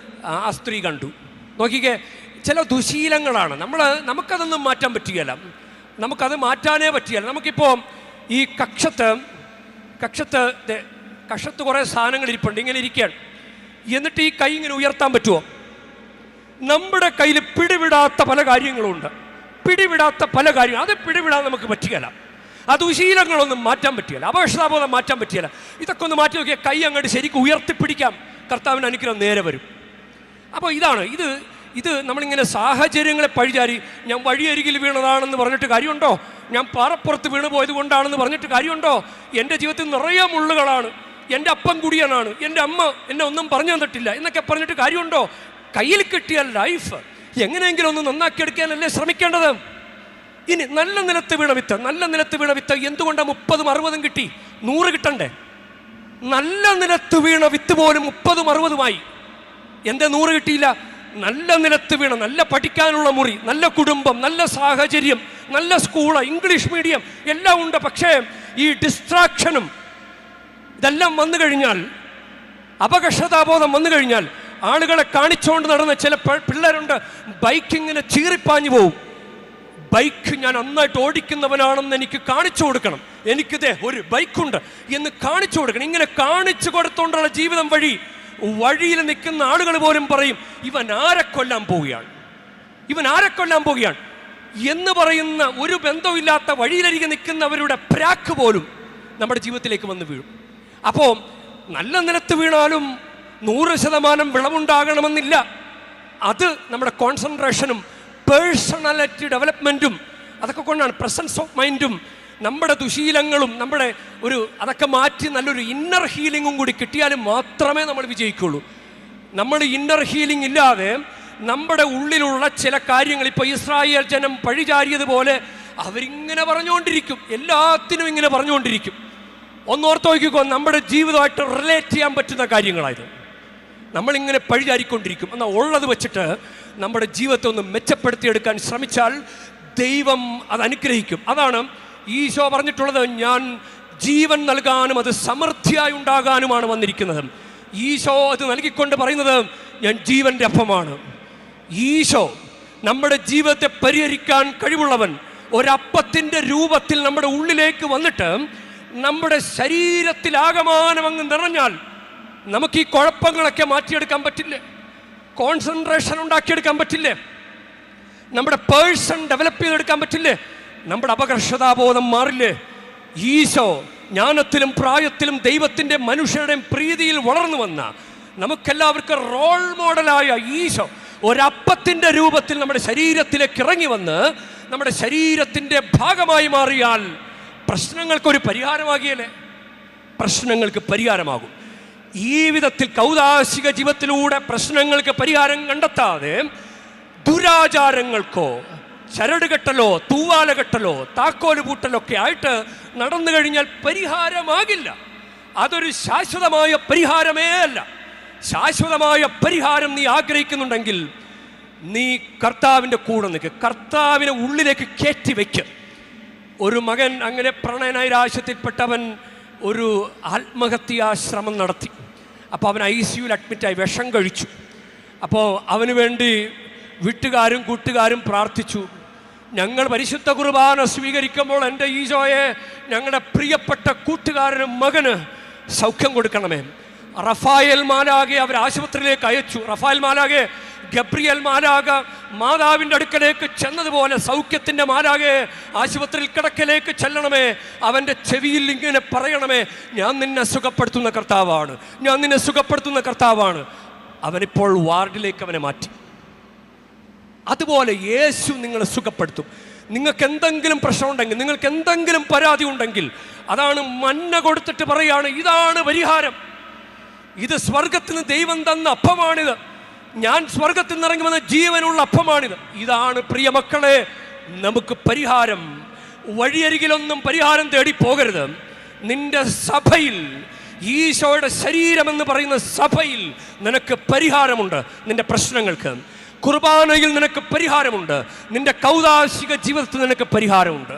ആ സ്ത്രീ കണ്ടു. നോക്കിക്കേ, ചില ദുശീലങ്ങളാണ്. നമുക്കതൊന്നും മാറ്റാൻ പറ്റുകയില്ല, നമുക്കത് മാറ്റാനേ പറ്റുകയില്ല. നമുക്കിപ്പോൾ ഈ കക്ഷത്ത് കുറേ സാധനങ്ങൾ ഇരിപ്പുണ്ട്, ഇങ്ങനെ ഇരിക്കുകയാണ്. എന്നിട്ട് ഈ കൈ ഇങ്ങനെ ഉയർത്താൻ പറ്റുമോ? നമ്മുടെ കയ്യിൽ പിടിവിടാത്ത പല കാര്യങ്ങളുണ്ട്. അത് പിടിവിടാൻ നമുക്ക് പറ്റുകയില്ല. ആ ദുശീലങ്ങളൊന്നും മാറ്റാൻ പറ്റുകയില്ല, അപകർഷതാബോധം മാറ്റാൻ പറ്റുകയില്ല. ഇതൊക്കെ ഒന്ന് മാറ്റി നോക്കിയാൽ കൈ അങ്ങോട്ട് ശരിക്കും ഉയർത്തിപ്പിടിക്കാം, കർത്താവിൻ്റെ അനുഗ്രഹം നേരെ വരും. അപ്പോൾ ഇത് നമ്മളിങ്ങനെ സാഹചര്യങ്ങളെ പഴിചാരി, ഞാൻ വഴിയരികിൽ വീണതാണെന്ന് പറഞ്ഞിട്ട് കാര്യമുണ്ടോ? ഞാൻ പാറപ്പുറത്ത് വീണ് പോയത് കൊണ്ടാണെന്ന് പറഞ്ഞിട്ട് കാര്യമുണ്ടോ? എൻ്റെ ജീവിതത്തിൽ നിറയെ മുള്ളുകളാണ്, എൻ്റെ അപ്പം കുടിയനാണ്, എൻ്റെ അമ്മ എന്നെ ഒന്നും പറഞ്ഞു തന്നിട്ടില്ല എന്നൊക്കെ പറഞ്ഞിട്ട് കാര്യമുണ്ടോ? കയ്യിൽ കിട്ടിയ ലൈഫ് എങ്ങനെയെങ്കിലും ഒന്ന് നന്നാക്കിയെടുക്കാനല്ലേ ശ്രമിക്കേണ്ടത്. ഇനി നല്ല നിലത്ത് വീണ വിത്ത് എന്തുകൊണ്ടാണ് 30-60 കിട്ടി? 100 കിട്ടണ്ടേ? നല്ല നിലത്ത് വീണ വിത്ത് പോലും 30-60 എന്തേ 100 കിട്ടിയില്ല? നല്ല നിലത്ത് വീണ, നല്ല പഠിക്കാനുള്ള മുറി, നല്ല കുടുംബം, നല്ല സാഹചര്യം, നല്ല സ്കൂള്, ഇംഗ്ലീഷ് മീഡിയം എല്ലാം ഉണ്ട്. പക്ഷേ ഈ ഡിസ്ട്രാക്ഷനും ഇതെല്ലാം വന്നു കഴിഞ്ഞാൽ, അപകർഷതാബോധം വന്നു കഴിഞ്ഞാൽ, ആളുകളെ കാണിച്ചുകൊണ്ട് നടന്ന ചില പിള്ളേരുണ്ട്, ബൈക്കിങ്ങനെ ചീറിപ്പാഞ്ഞു പോവും. ബൈക്ക് ഞാൻ നന്നായിട്ട് ഓടിക്കുന്നവനാണെന്ന് എനിക്ക് കാണിച്ചു കൊടുക്കണം, എനിക്കിതേ ഒരു ബൈക്കുണ്ട് എന്ന് കാണിച്ചു കൊടുക്കണം. ഇങ്ങനെ കാണിച്ചു കൊടുത്തോണ്ടുള്ള ജീവിതം വഴി വഴിയിൽ നിൽക്കുന്ന ആളുകൾ പോലും പറയും, ഇവൻ ആരെ കൊല്ലാൻ പോവുകയാണ്, ഇവൻ ആരെ കൊല്ലാൻ പോവുകയാണ് എന്ന് പറയുന്ന ഒരു ബന്ധമില്ലാത്ത വഴിയിലരികെ നിൽക്കുന്നവരുടെ പ്രാക്ക് പോലും നമ്മുടെ ജീവിതത്തിലേക്ക് വന്ന് വീഴും. അപ്പോൾ നല്ല നിലത്ത് വീണാലും 100% വിളവുണ്ടാകണമെന്നില്ല. അത് നമ്മുടെ കോൺസെൻട്രേഷനും പേഴ്സണാലിറ്റി ഡെവലപ്മെൻറ്റും അതൊക്കെ കൊണ്ടാണ്, പ്രസൻസ് ഓഫ് മൈൻഡും നമ്മുടെ ദുശീലങ്ങളും നമ്മുടെ അതൊക്കെ മാറ്റി നല്ലൊരു ഇന്നർ ഹീലിങ്ങും കൂടി കിട്ടിയാലും മാത്രമേ നമ്മൾ വിജയിക്കുള്ളൂ. നമ്മൾ ഇന്നർ ഹീലിംഗ് ഇല്ലാതെ നമ്മുടെ ഉള്ളിലുള്ള ചില കാര്യങ്ങൾ, ഇപ്പോൾ ഇസ്രായേൽ ജനം പഴിചാരിയതുപോലെ അവരിങ്ങനെ പറഞ്ഞുകൊണ്ടിരിക്കും, എല്ലാത്തിനും ഇങ്ങനെ പറഞ്ഞുകൊണ്ടിരിക്കും. ഒന്നോർത്ത് നോക്കിക്കോ, നമ്മുടെ ജീവിതമായിട്ട് റിലേറ്റ് ചെയ്യാൻ പറ്റുന്ന കാര്യങ്ങളായത് നമ്മളിങ്ങനെ പഴിചാരിക്കൊണ്ടിരിക്കും. എന്നാൽ ഉള്ളത് വെച്ചിട്ട് നമ്മുടെ ജീവിതത്തെ ഒന്ന് മെച്ചപ്പെടുത്തിയെടുക്കാൻ ശ്രമിച്ചാൽ ദൈവം അത് അനുഗ്രഹിക്കും. അതാണ് ഈശോ പറഞ്ഞിട്ടുള്ളത്, ഞാൻ ജീവൻ നൽകാനും അത് സമൃദ്ധിയായി ഉണ്ടാകാനുമാണ് വന്നിരിക്കുന്നത്. ഈശോ അത് നൽകിക്കൊണ്ട് പറയുന്നത്, ഞാൻ ജീവൻ്റെ അപ്പമാണ്. ഈശോ നമ്മുടെ ജീവിതത്തെ പരിഹരിക്കാൻ കഴിവുള്ളവൻ ഒരപ്പത്തിൻ്റെ രൂപത്തിൽ നമ്മുടെ ഉള്ളിലേക്ക് വന്നിട്ട് നമ്മുടെ ശരീരത്തിലാകമാനം അങ്ങ് നിറഞ്ഞാൽ നമുക്ക് ഈ കുഴപ്പങ്ങളൊക്കെ മാറ്റിയെടുക്കാൻ പറ്റില്ലേ? കോൺസെൻട്രേഷൻ ഉണ്ടാക്കിയെടുക്കാൻ പറ്റില്ലേ? നമ്മുടെ പേഴ്സൺ ഡെവലപ്പ് ചെയ്തെടുക്കാൻ പറ്റില്ലേ? നമ്മുടെ അപകർഷതാബോധം മാറില്ലേ? ഈശോ ജ്ഞാനത്തിലും പ്രായത്തിലും ദൈവത്തിൻ്റെ മനുഷ്യരുടെയും പ്രീതിയിൽ വളർന്നു വന്ന നമുക്കെല്ലാവർക്കും റോൾ മോഡലായ ഈശോ ഒരപ്പത്തിൻ്റെ രൂപത്തിൽ നമ്മുടെ ശരീരത്തിലേക്ക് ഇറങ്ങി വന്ന് നമ്മുടെ ശരീരത്തിൻ്റെ ഭാഗമായി മാറിയാൽ പ്രശ്നങ്ങൾക്കൊരു പരിഹാരമാകിയല്ലേ? പ്രശ്നങ്ങൾക്ക് പരിഹാരമാകും. ഈ വിധത്തിൽ കൗതാശിക ജീവിതത്തിലൂടെ പ്രശ്നങ്ങൾക്ക് പരിഹാരം കണ്ടെത്താതെ ദുരാചാരങ്ങൾക്കോ ചരടുകെട്ടലോ തൂവാലകെട്ടലോ താക്കോല് പൂട്ടലോ ഒക്കെ ആയിട്ട് നടന്നു കഴിഞ്ഞാൽ പരിഹാരമാകില്ല. അതൊരു ശാശ്വതമായ പരിഹാരമേ അല്ല. ശാശ്വതമായ പരിഹാരം നീ ആഗ്രഹിക്കുന്നുണ്ടെങ്കിൽ നീ കർത്താവിൻ്റെ കൂടെ നിൽക്കുക, കർത്താവിനെ ഉള്ളിലേക്ക് കയറ്റി വയ്ക്കുക. ഒരു മകൻ അങ്ങനെ പ്രണയനൈരാശ്യത്തിൽപ്പെട്ടവൻ ഒരു ആത്മഹത്യാശ്രമം നടത്തി. അപ്പോൾ അവൻ ICUയിൽ അഡ്മിറ്റായി, വിഷം കഴിച്ചു. അപ്പോൾ അവന് വേണ്ടി വീട്ടുകാരും കൂട്ടുകാരും പ്രാർത്ഥിച്ചു, ഞങ്ങൾ പരിശുദ്ധ കുർബാന സ്വീകരിക്കുമ്പോൾ എൻ്റെ ഈശോയെ ഞങ്ങളുടെ പ്രിയപ്പെട്ട കൂട്ടുകാരനും മകന് സൗഖ്യം കൊടുക്കണമേ. റഫായേൽ മാലാഖയെ അവർ ആശുപത്രിയിലേക്ക് അയച്ചു. റഫായേൽ മാലാഖയെ ഗബ്രിയേൽ മാലാഖ മാതാവിൻ്റെ അടുക്കലേക്ക് ചെന്നതുപോലെ സൗഖ്യത്തിൻ്റെ മാലാഖയെ ആശുപത്രിയിൽ കിടക്കലേക്ക് ചെല്ലണമേ. അവൻ്റെ ചെവിയിൽ ഇങ്ങനെ പറയണമേ, ഞാൻ നിന്നെ സുഖപ്പെടുത്തുന്ന കർത്താവാണ്, ഞാൻ നിന്നെ സുഖപ്പെടുത്തുന്ന കർത്താവാണ്. അവനിപ്പോൾ വാർഡിലേക്ക് അവനെ മാറ്റി. അതുപോലെ യേശു നിങ്ങളെ സുഖപ്പെടുത്തും. നിങ്ങൾക്ക് എന്തെങ്കിലും പ്രശ്നമുണ്ടെങ്കിൽ, നിങ്ങൾക്ക് എന്തെങ്കിലും പരാതി ഉണ്ടെങ്കിൽ, അതാണ് മന്ന കൊടുത്തിട്ട് പറയാണ്, ഇതാണ് പരിഹാരം. ഇത് സ്വർഗത്തിൽ നിന്ന് ദൈവം തന്ന അപ്പമാണിത്, ഞാൻ സ്വർഗത്തിൽ നിന്ന് ഇറങ്ങി വന്ന ജീവനുള്ള അപ്പമാണിത്. ഇതാണ് പ്രിയ മക്കളെ നമുക്ക് പരിഹാരം. വഴിയരികിലൊന്നും പരിഹാരം തേടി പോകരുത്. നിന്റെ സഭയിൽ, ഈശോയുടെ ശരീരമെന്ന് പറയുന്ന സഭയിൽ നിനക്ക് പരിഹാരമുണ്ട്. നിന്റെ പ്രശ്നങ്ങൾക്ക് കുർബാനയിൽ നിനക്ക് പരിഹാരമുണ്ട്. നിന്റെ കൗതാശിക ജീവിതത്തിൽ നിനക്ക് പരിഹാരമുണ്ട്.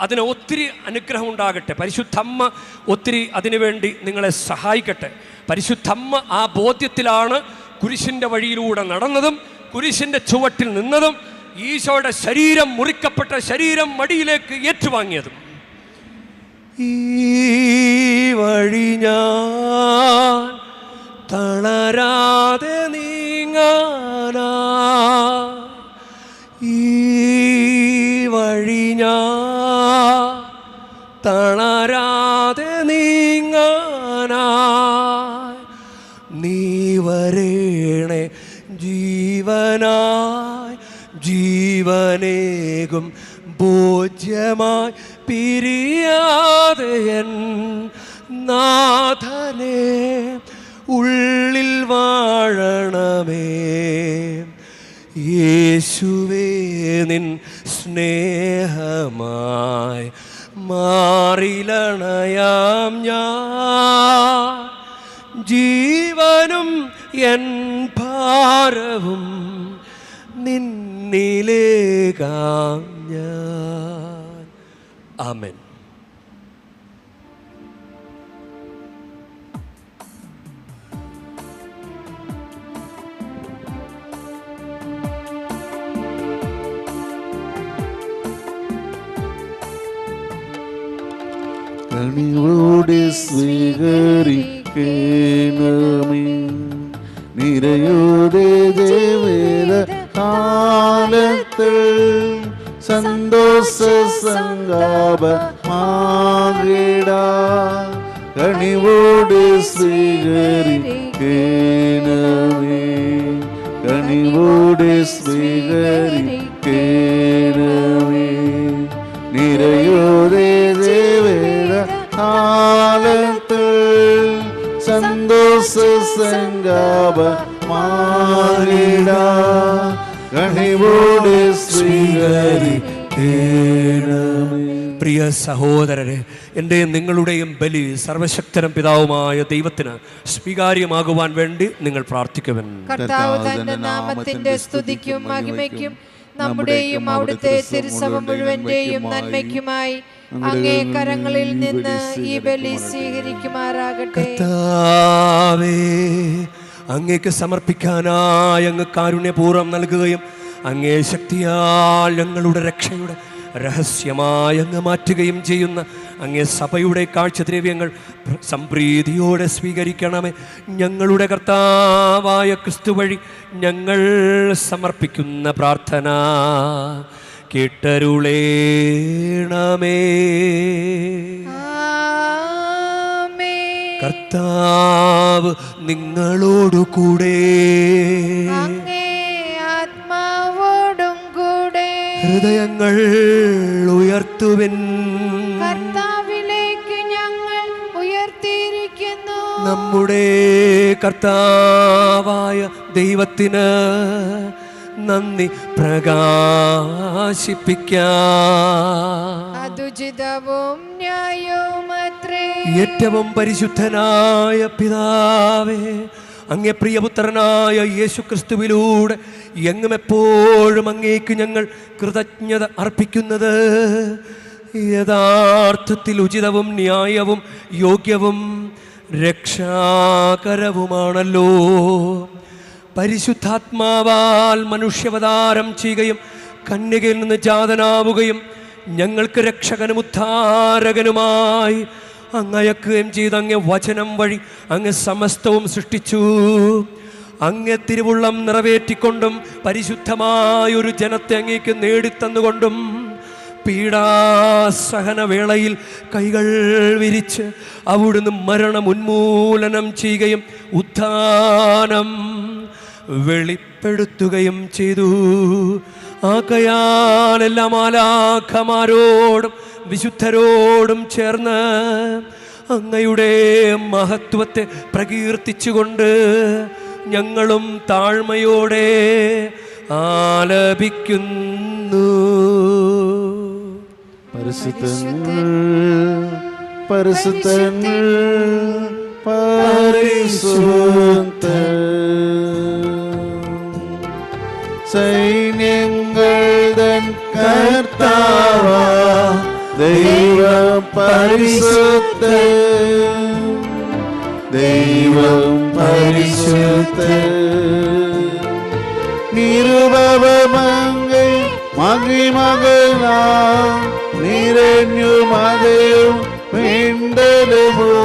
അതിന് ഒത്തിരി അനുഗ്രഹം ഉണ്ടാകട്ടെ. പരിശുദ്ധമ്മ ഒത്തിരി അതിനുവേണ്ടി നിങ്ങളെ സഹായിക്കട്ടെ. പരിശുദ്ധമ്മ ആ ബോധ്യത്തിലാണ് കുരിശിൻ്റെ വഴിയിലൂടെ നടന്നതും കുരിശിൻ്റെ ചുവട്ടിൽ നിന്നതും ഈശോയുടെ ശരീരം, മുറിക്കപ്പെട്ട ശരീരം മടിയിലേക്ക് ഏറ്റുവാങ്ങിയതും. ഈ വഴി ഞാൻ തളരാതെ നീങ്ങാനാ, ഈ വഴി ഞാൻ തളരാതെ നീങ്ങാനാ, നീ വരേണേ ജീവനായി ജീവനേകും ബോധ്യമായി പിരിയാതെ എൻ നാഥനെ ഉള്ളിൽ വാഴണമേ. യേശുവേ നിൻ സ്നേഹമായി മാറിലണയാം ഞാൻ, ജീവനും എൻ ഭാരവും നിന്നിലേകാം ഞാൻ. ആമേൻ. കണിവോടെ സ്വീകരിക്കണമേ, നിരയോടെ ദേവേല കാലത്ത് സന്തോഷ സംഗാപമാകിട. കണിവോടെ സ്വീകരിക്കണമേ, കണിവോടെ സ്വീകരിക്കണമേ, നിരയോടെ ദേവേല കാലത്ത് സന്തോഷ സംഗാപമാകിട. കണിവോടെ സ്വീകരിക്കണമേ. പ്രിയ സഹോദരരെ, എൻ്റെയും നിങ്ങളുടെയും ബലി സർവശക്തനും പിതാവുമായ ദൈവത്തിന് സ്വീകാര്യമാകുവാൻ വേണ്ടി നിങ്ങൾ പ്രാർത്ഥിക്കുവൻ. കർത്താവ് തന്റെ നാമത്തിന്റെ സ്തുതിക്കും മഹിമയ്ക്കും നമ്മുടെയും അവിടുത്തെ തിരുസഭ മുഴുവന്റെയും നന്മയ്ക്കുമായി അങ്ങേ കരങ്ങളിൽ നിന്ന് ഈ ബലി സ്വീകരിക്കുമാറാകട്ടെ. കർത്താവേ, അങ്ങേക്ക് സമർപ്പിക്കാനായി അങ്ങ് കാരുണ്യപൂർവ്വം നൽകുകയും അങ്ങേ ശക്തിയാൽ ഞങ്ങളുടെ രക്ഷയുടെ രഹസ്യമായി അങ്ങ് മാറ്റുകയും ചെയ്യുന്ന അങ്ങേ സഭയുടെ കാഴ്ചദ്രവ്യങ്ങൾ സംപ്രീതിയോടെ സ്വീകരിക്കണമേ. ഞങ്ങളുടെ കർത്താവായ ക്രിസ്തു വഴി ഞങ്ങൾ സമർപ്പിക്കുന്ന പ്രാർത്ഥന കേട്ടരുളേണമേ. കർത്താവ് നിങ്ങളോടു കൂടെ, അങ്ങേ ആത്മാവോടും കൂടെ. ഹൃദയങ്ങൾ ഉയർത്തുവിൻ. കർത്താവിലേക്ക് ഞങ്ങൾ ഉയർത്തിയിരിക്കുന്നു. നമ്മുടെ കർത്താവായ ദൈവത്തിന് നന്ദി പ്രകാശിപ്പിക്കാം. അതുചിതവും ന്യായവുമത്രേ. ഏറ്റവും പരിശുദ്ധനായ പിതാവേ, അങ്ങേ പ്രിയപുത്രനായ യേശുക്രിസ്തുവിലൂടെ എങ്ങും എപ്പോഴും അങ്ങേക്ക് ഞങ്ങൾ കൃതജ്ഞത അർപ്പിക്കുന്നത് യഥാർത്ഥത്തിൽ ഉചിതവും ന്യായവും യോഗ്യവും രക്ഷാകരവുമാണല്ലോ. പരിശുദ്ധാത്മാവാൽ മനുഷ്യാവതാരം ചെയ്യുകയും കന്യകയിൽ നിന്ന് ജാതനാവുകയും ഞങ്ങൾക്ക് രക്ഷകനും ഉദ്ധാരകനുമായി അങ്ങയക്കുകയും ചെയ്ത് അങ്ങേ വചനം വഴി അങ്ങ് സമസ്തവും സൃഷ്ടിച്ചു. അങ്ങേ തിരുവുള്ളം നിറവേറ്റിക്കൊണ്ടും പരിശുദ്ധമായൊരു ജനത്തെ അങ്ങേക്ക് നേടിത്തന്നുകൊണ്ടും പീഡാസഹനവേളയിൽ കൈകൾ വിരിച്ച് അവിടുന്ന് മരണം ഉന്മൂലനം ചെയ്യുകയും ഉത്ഥാനം വെളിപ്പെടുത്തുകയും ചെയ്തു. ആകയാൽ എല്ലാ മാലാഖമാരോടും വിശുദ്ധരോടും ചേർന്ന് അങ്ങയുടെ മഹത്വത്തെ പ്രകീർത്തിച്ചുകൊണ്ട് ഞങ്ങളും താഴ്മയോടെ ആലപിക്കുന്നു. പരിശുദ്ധൻ പരിശുദ്ധൻ പരിശുദ്ധൻ, സൈന്യങ്ങൾ തൻ കർത്താവാ ദൈവം പരിശുദ്ധൻ, ദൈവം പരിശുദ്ധൻ. നിരുപമങ്ങൾ മഹിമകളാം നിറഞ്ഞു മതയും വീണ്ടലുമോ.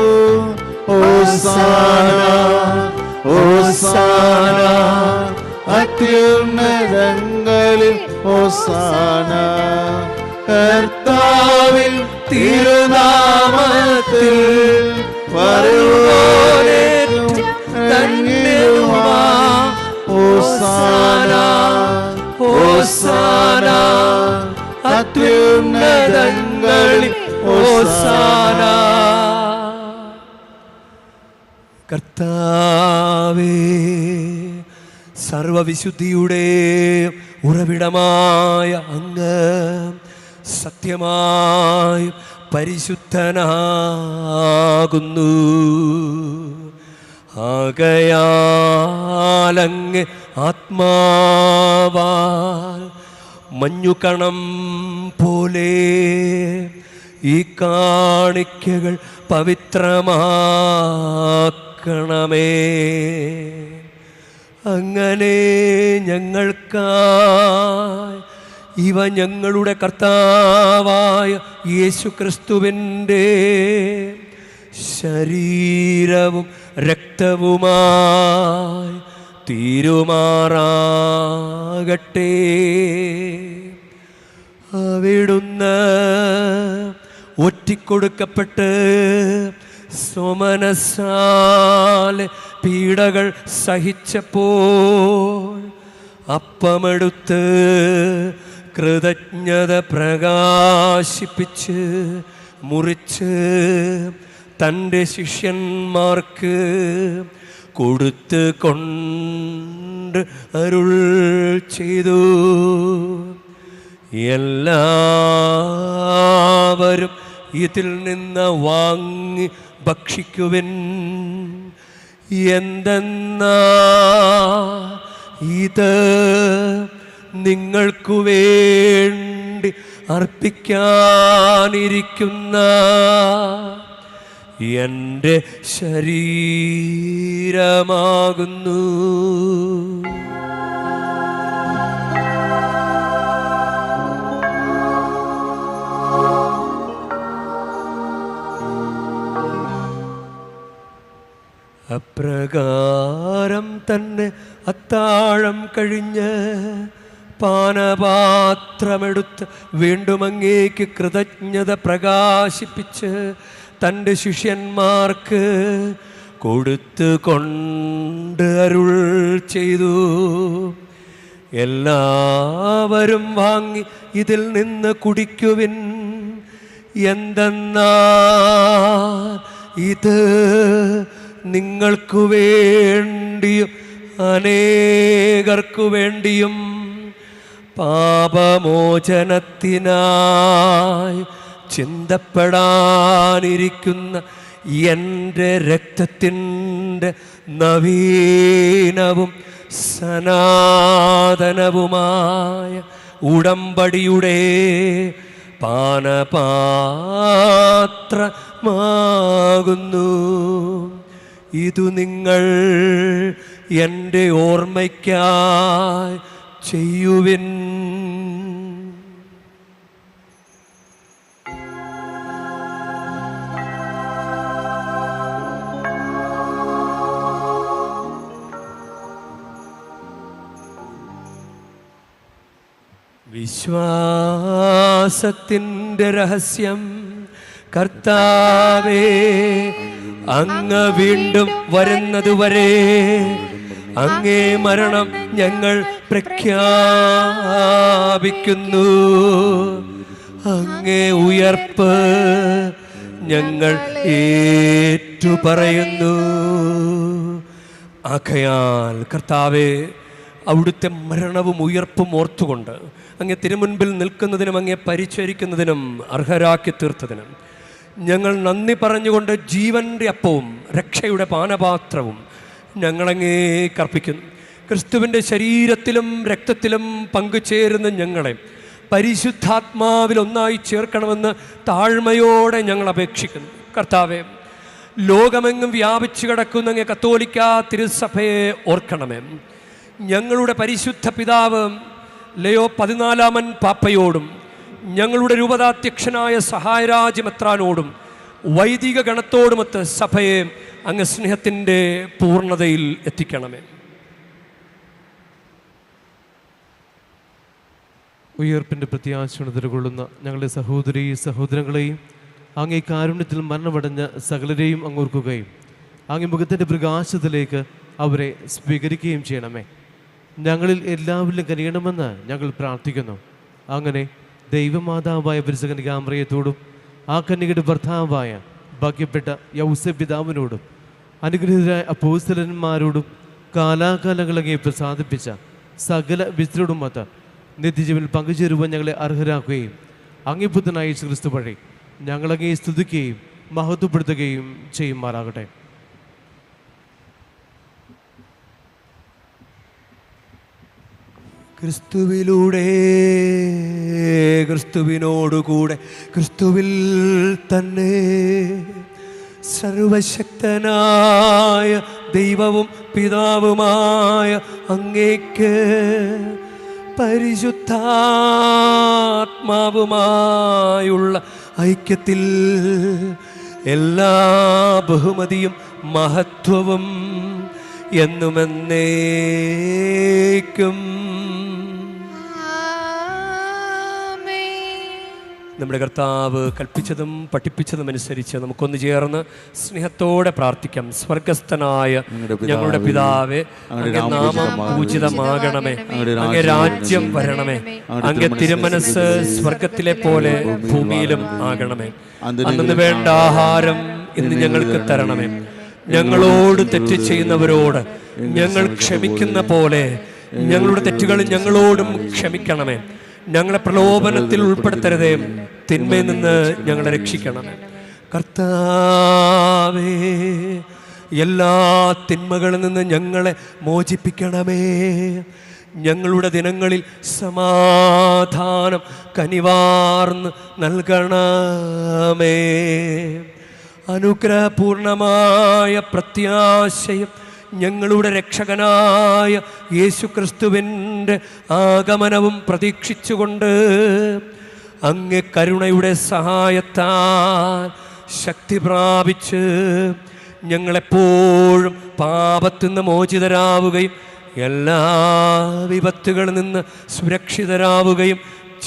ഹോസാന ഹോസാന അത്യുന്നതങ്ങളിൽ ഹോസാന. കർത്താവിൻ തിരുനാമത്തിൽ വരുവോനേറ്റം ധന്യനുമാ. ഹോസാന ഹോസാന അത്യുന്നതങ്ങളിൽ ഹോസാന. കർത്താവേ, സർവവിശുദ്ധിയുടെ ഉറവിടമായ അങ്ങ് സത്യമായും പരിശുദ്ധനാകുന്നു. ആകയാലങ്ങ് ആത്മാവാൽ മഞ്ഞുകണം പോലെ ഈ കാണിക്കകൾ പവിത്രമാക്കണമേ. അങ്ങനെ ഞങ്ങൾക്കായി ഇവ ഞങ്ങളുടെ കർത്താവായ യേശുക്രിസ്തുവിൻ്റെ ശരീരവും രക്തവുമായി തീരുമാറാകട്ടെ. അവിടുന്ന് ഒറ്റിക്കൊടുക്കപ്പെട്ട് സ്വമനസാലെ പീഡകൾ സഹിച്ചപ്പോൾ അപ്പമെടുത്ത് കൃതജ്ഞത പ്രകാശിപ്പിച്ച് മുറിച്ച് തൻ്റെ ശിഷ്യന്മാർക്ക് കൊടുത്ത് കൊണ്ട് അരുൾ ചെയ്തു. എല്ലാവരും ഇതിൽ നിന്ന് വാങ്ങി ഭക്ഷിക്കുവിൻ. എന്തെന്നാ ഇത് നിങ്ങൾക്കു വേണ്ടി അർപ്പിക്കാനിരിക്കുന്ന എൻ്റെ ശരീരമാകുന്നു. അപ്രകാരം തന്നെ അത്താഴം കഴിഞ്ഞ് പാനപാത്രമെടുത്ത് വീണ്ടും അങ്ങേക്ക് കൃതജ്ഞത പ്രകാശിപ്പിച്ച് തൻ്റെ ശിഷ്യന്മാർക്ക് കൊടുത്ത് കൊണ്ട് അരുൾ ചെയ്തു. എല്ലാവരും വാങ്ങി ഇതിൽ നിന്ന് കുടിക്കുവിൻ. എന്തെന്നാ ഇത് നിങ്ങൾക്കു വേണ്ടിയും അനേകർക്കു വേണ്ടിയും പാപമോചനത്തിനായി ചിന്തപ്പെടാനിരിക്കുന്ന എൻ്റെ രക്തത്തിൻ്റെ നവീനവും സനാതനവുമായ ഉടമ്പടിയുടെ പാനപാത്രമാകുന്നു. ഇതു നിങ്ങൾ എൻ്റെ ഓർമ്മയ്ക്കായി ചെയ്യുവിൻ. വിശ്വാസത്തിൻ്റെ രഹസ്യം. കർത്താവേ, അങ്ങ് വീണ്ടും വരുന്നതുവരെ അങ്ങേ മരണം ഞങ്ങൾ പ്രഖ്യാപിക്കുന്നു. അങ്ങേ ഉയർപ്പ് ഞങ്ങൾ ഏറ്റുപറയുന്നു. ആകയാൽ കർത്താവേ, അവിടുത്തെ മരണവും ഉയർപ്പും ഓർത്തുകൊണ്ട് അങ്ങേ തിരുമുൻപിൽ നിൽക്കുന്നതിനും അങ്ങേ പരിചരിക്കുന്നതിനും അർഹരാക്കി തീർത്തതിനും ഞങ്ങൾ നന്ദി പറഞ്ഞുകൊണ്ട് ജീവൻ്റെ അപ്പവും രക്ഷയുടെ പാനപാത്രവും ഞങ്ങളങ്ങേക്ക് അർപ്പിക്കുന്നു. ക്രിസ്തുവിൻ്റെ ശരീരത്തിലും രക്തത്തിലും പങ്കുചേരുന്ന ഞങ്ങളെ പരിശുദ്ധാത്മാവിൽ ഒന്നായി ചേർക്കണമെന്ന് താഴ്മയോടെ ഞങ്ങൾ അപേക്ഷിക്കുന്നു. കർത്താവേ, ലോകമെങ്ങും വ്യാപിച്ചു കിടക്കുന്ന അങ്ങേ കത്തോലിക്ക തിരുസഭയെ ഓർക്കണമേ. ഞങ്ങളുടെ പരിശുദ്ധ പിതാവ് ലയോ 14 പാപ്പയോടും ഞങ്ങളുടെ രൂപതാധ്യക്ഷനായ സഹായരാജ് മെത്രാനോടും വൈദിക ഗണത്തോടുമൊത്ത് സഭയെ അങ്ങ് സ്നേഹത്തിൻ്റെ പൂർണ്ണതയിൽ എത്തിക്കണമേ. ഉയർപ്പിൻ്റെ പ്രത്യാശയോടെ നിലകൊള്ളുന്ന ഞങ്ങളുടെ സഹോദരീ സഹോദരങ്ങളെയും അങ്ങേ കാരുണ്യത്തിൽ മരണമടഞ്ഞ സകലരെയും അങ്ങോർക്കുകയും അങ്ങേ മുഖത്തിൻ്റെ പ്രകാശത്തിലേക്ക് അവരെ സ്വീകരിക്കുകയും ചെയ്യണമേ. ഞങ്ങളിൽ എല്ലാവരിലും കനിയണമെന്ന് ഞങ്ങൾ പ്രാർത്ഥിക്കുന്നു. അങ്ങനെ ദൈവമാതാവായ പരിശുദ്ധകന്യകാമറിയത്തോടും ആ കന്യകയുടെ ഭർത്താവായ ഭാഗ്യപ്പെട്ട യൗസേപ്പ് പിതാവിനോടും അനുഗ്രഹീതരായ അപ്പോസ്തലന്മാരോടും കാലാകാലങ്ങളങ്ങേ പ്രസാദിപ്പിച്ച സകല വിശുദ്ധരോടുമൊത്ത് നിത്യജീവനിൽ പങ്കുചേരുവാൻ ഞങ്ങളെ അർഹരാക്കുകയും അങ്ങേ പുത്രനായ യേശു ക്രിസ്തു വഴി ഞങ്ങളങ്ങേ സ്തുതിക്കുകയും മഹത്വപ്പെടുത്തുകയും ചെയ്യുമാറാകട്ടെ. ക്രിസ്തുവിലൂടെ, ക്രിസ്തുവിനോടുകൂടെ, ക്രിസ്തുവിൽ തന്നെ സർവശക്തനായ ദൈവവും പിതാവുമായ അങ്ങേക്ക് പരിശുദ്ധാത്മാവുമായുള്ള ഐക്യത്തിൽ എല്ലാ ബഹുമതിയും മഹത്വവും എന്നുമെന്നേക്കും. നമ്മുടെ കർത്താവ് കൽപ്പിച്ചതും പഠിപ്പിച്ചതും അനുസരിച്ച് നമുക്കൊന്ന് ചേർന്ന് സ്നേഹത്തോടെ പ്രാർത്ഥിക്കാം. സ്വർഗസ്ഥനായ ഞങ്ങളുടെ പിതാവേ, അങ്ങേ നാമം പൂജിതമാകണമേ, അങ്ങേ രാജ്യം വരണമേ, അങ്ങേ തിരുമനസ് സ്വർഗത്തിലെ പോലെ ഭൂമിയിലും ആകണമേ. അന്നു വേണ്ട ആഹാരം ഇന്ന് ഞങ്ങൾക്ക് തരണമേ. ഞങ്ങളോട് തെറ്റ് ചെയ്യുന്നവരോട് ഞങ്ങൾ ക്ഷമിക്കുന്ന പോലെ ഞങ്ങളുടെ തെറ്റുകൾ ഞങ്ങളോടും ക്ഷമിക്കണമേ. ഞങ്ങളെ പ്രലോഭനത്തിൽ ഉൾപ്പെടുത്തരുതേ, തിന്മയിൽ നിന്ന് ഞങ്ങളെ രക്ഷിക്കണമേ. കർത്താവേ, എല്ലാ തിന്മകളിൽ നിന്ന് ഞങ്ങളെ മോചിപ്പിക്കണമേ. ഞങ്ങളുടെ ദിനങ്ങളിൽ സമാധാനം കനിവാർന്ന് നൽകണമേ. അനുഗ്രഹപൂർണമായ പ്രത്യാശയും ഞങ്ങളുടെ രക്ഷകനായ യേശുക്രിസ്തുവിൻ്റെ ആഗമനവും പ്രതീക്ഷിച്ചുകൊണ്ട് അങ്ങേ കരുണയുടെ സഹായത്താൽ ശക്തി പ്രാപിച്ച് ഞങ്ങളെപ്പോഴും പാപത്തിൽ നിന്ന് മോചിതരാവുകയും എല്ലാ വിപത്തുകളിൽ നിന്ന് സുരക്ഷിതരാവുകയും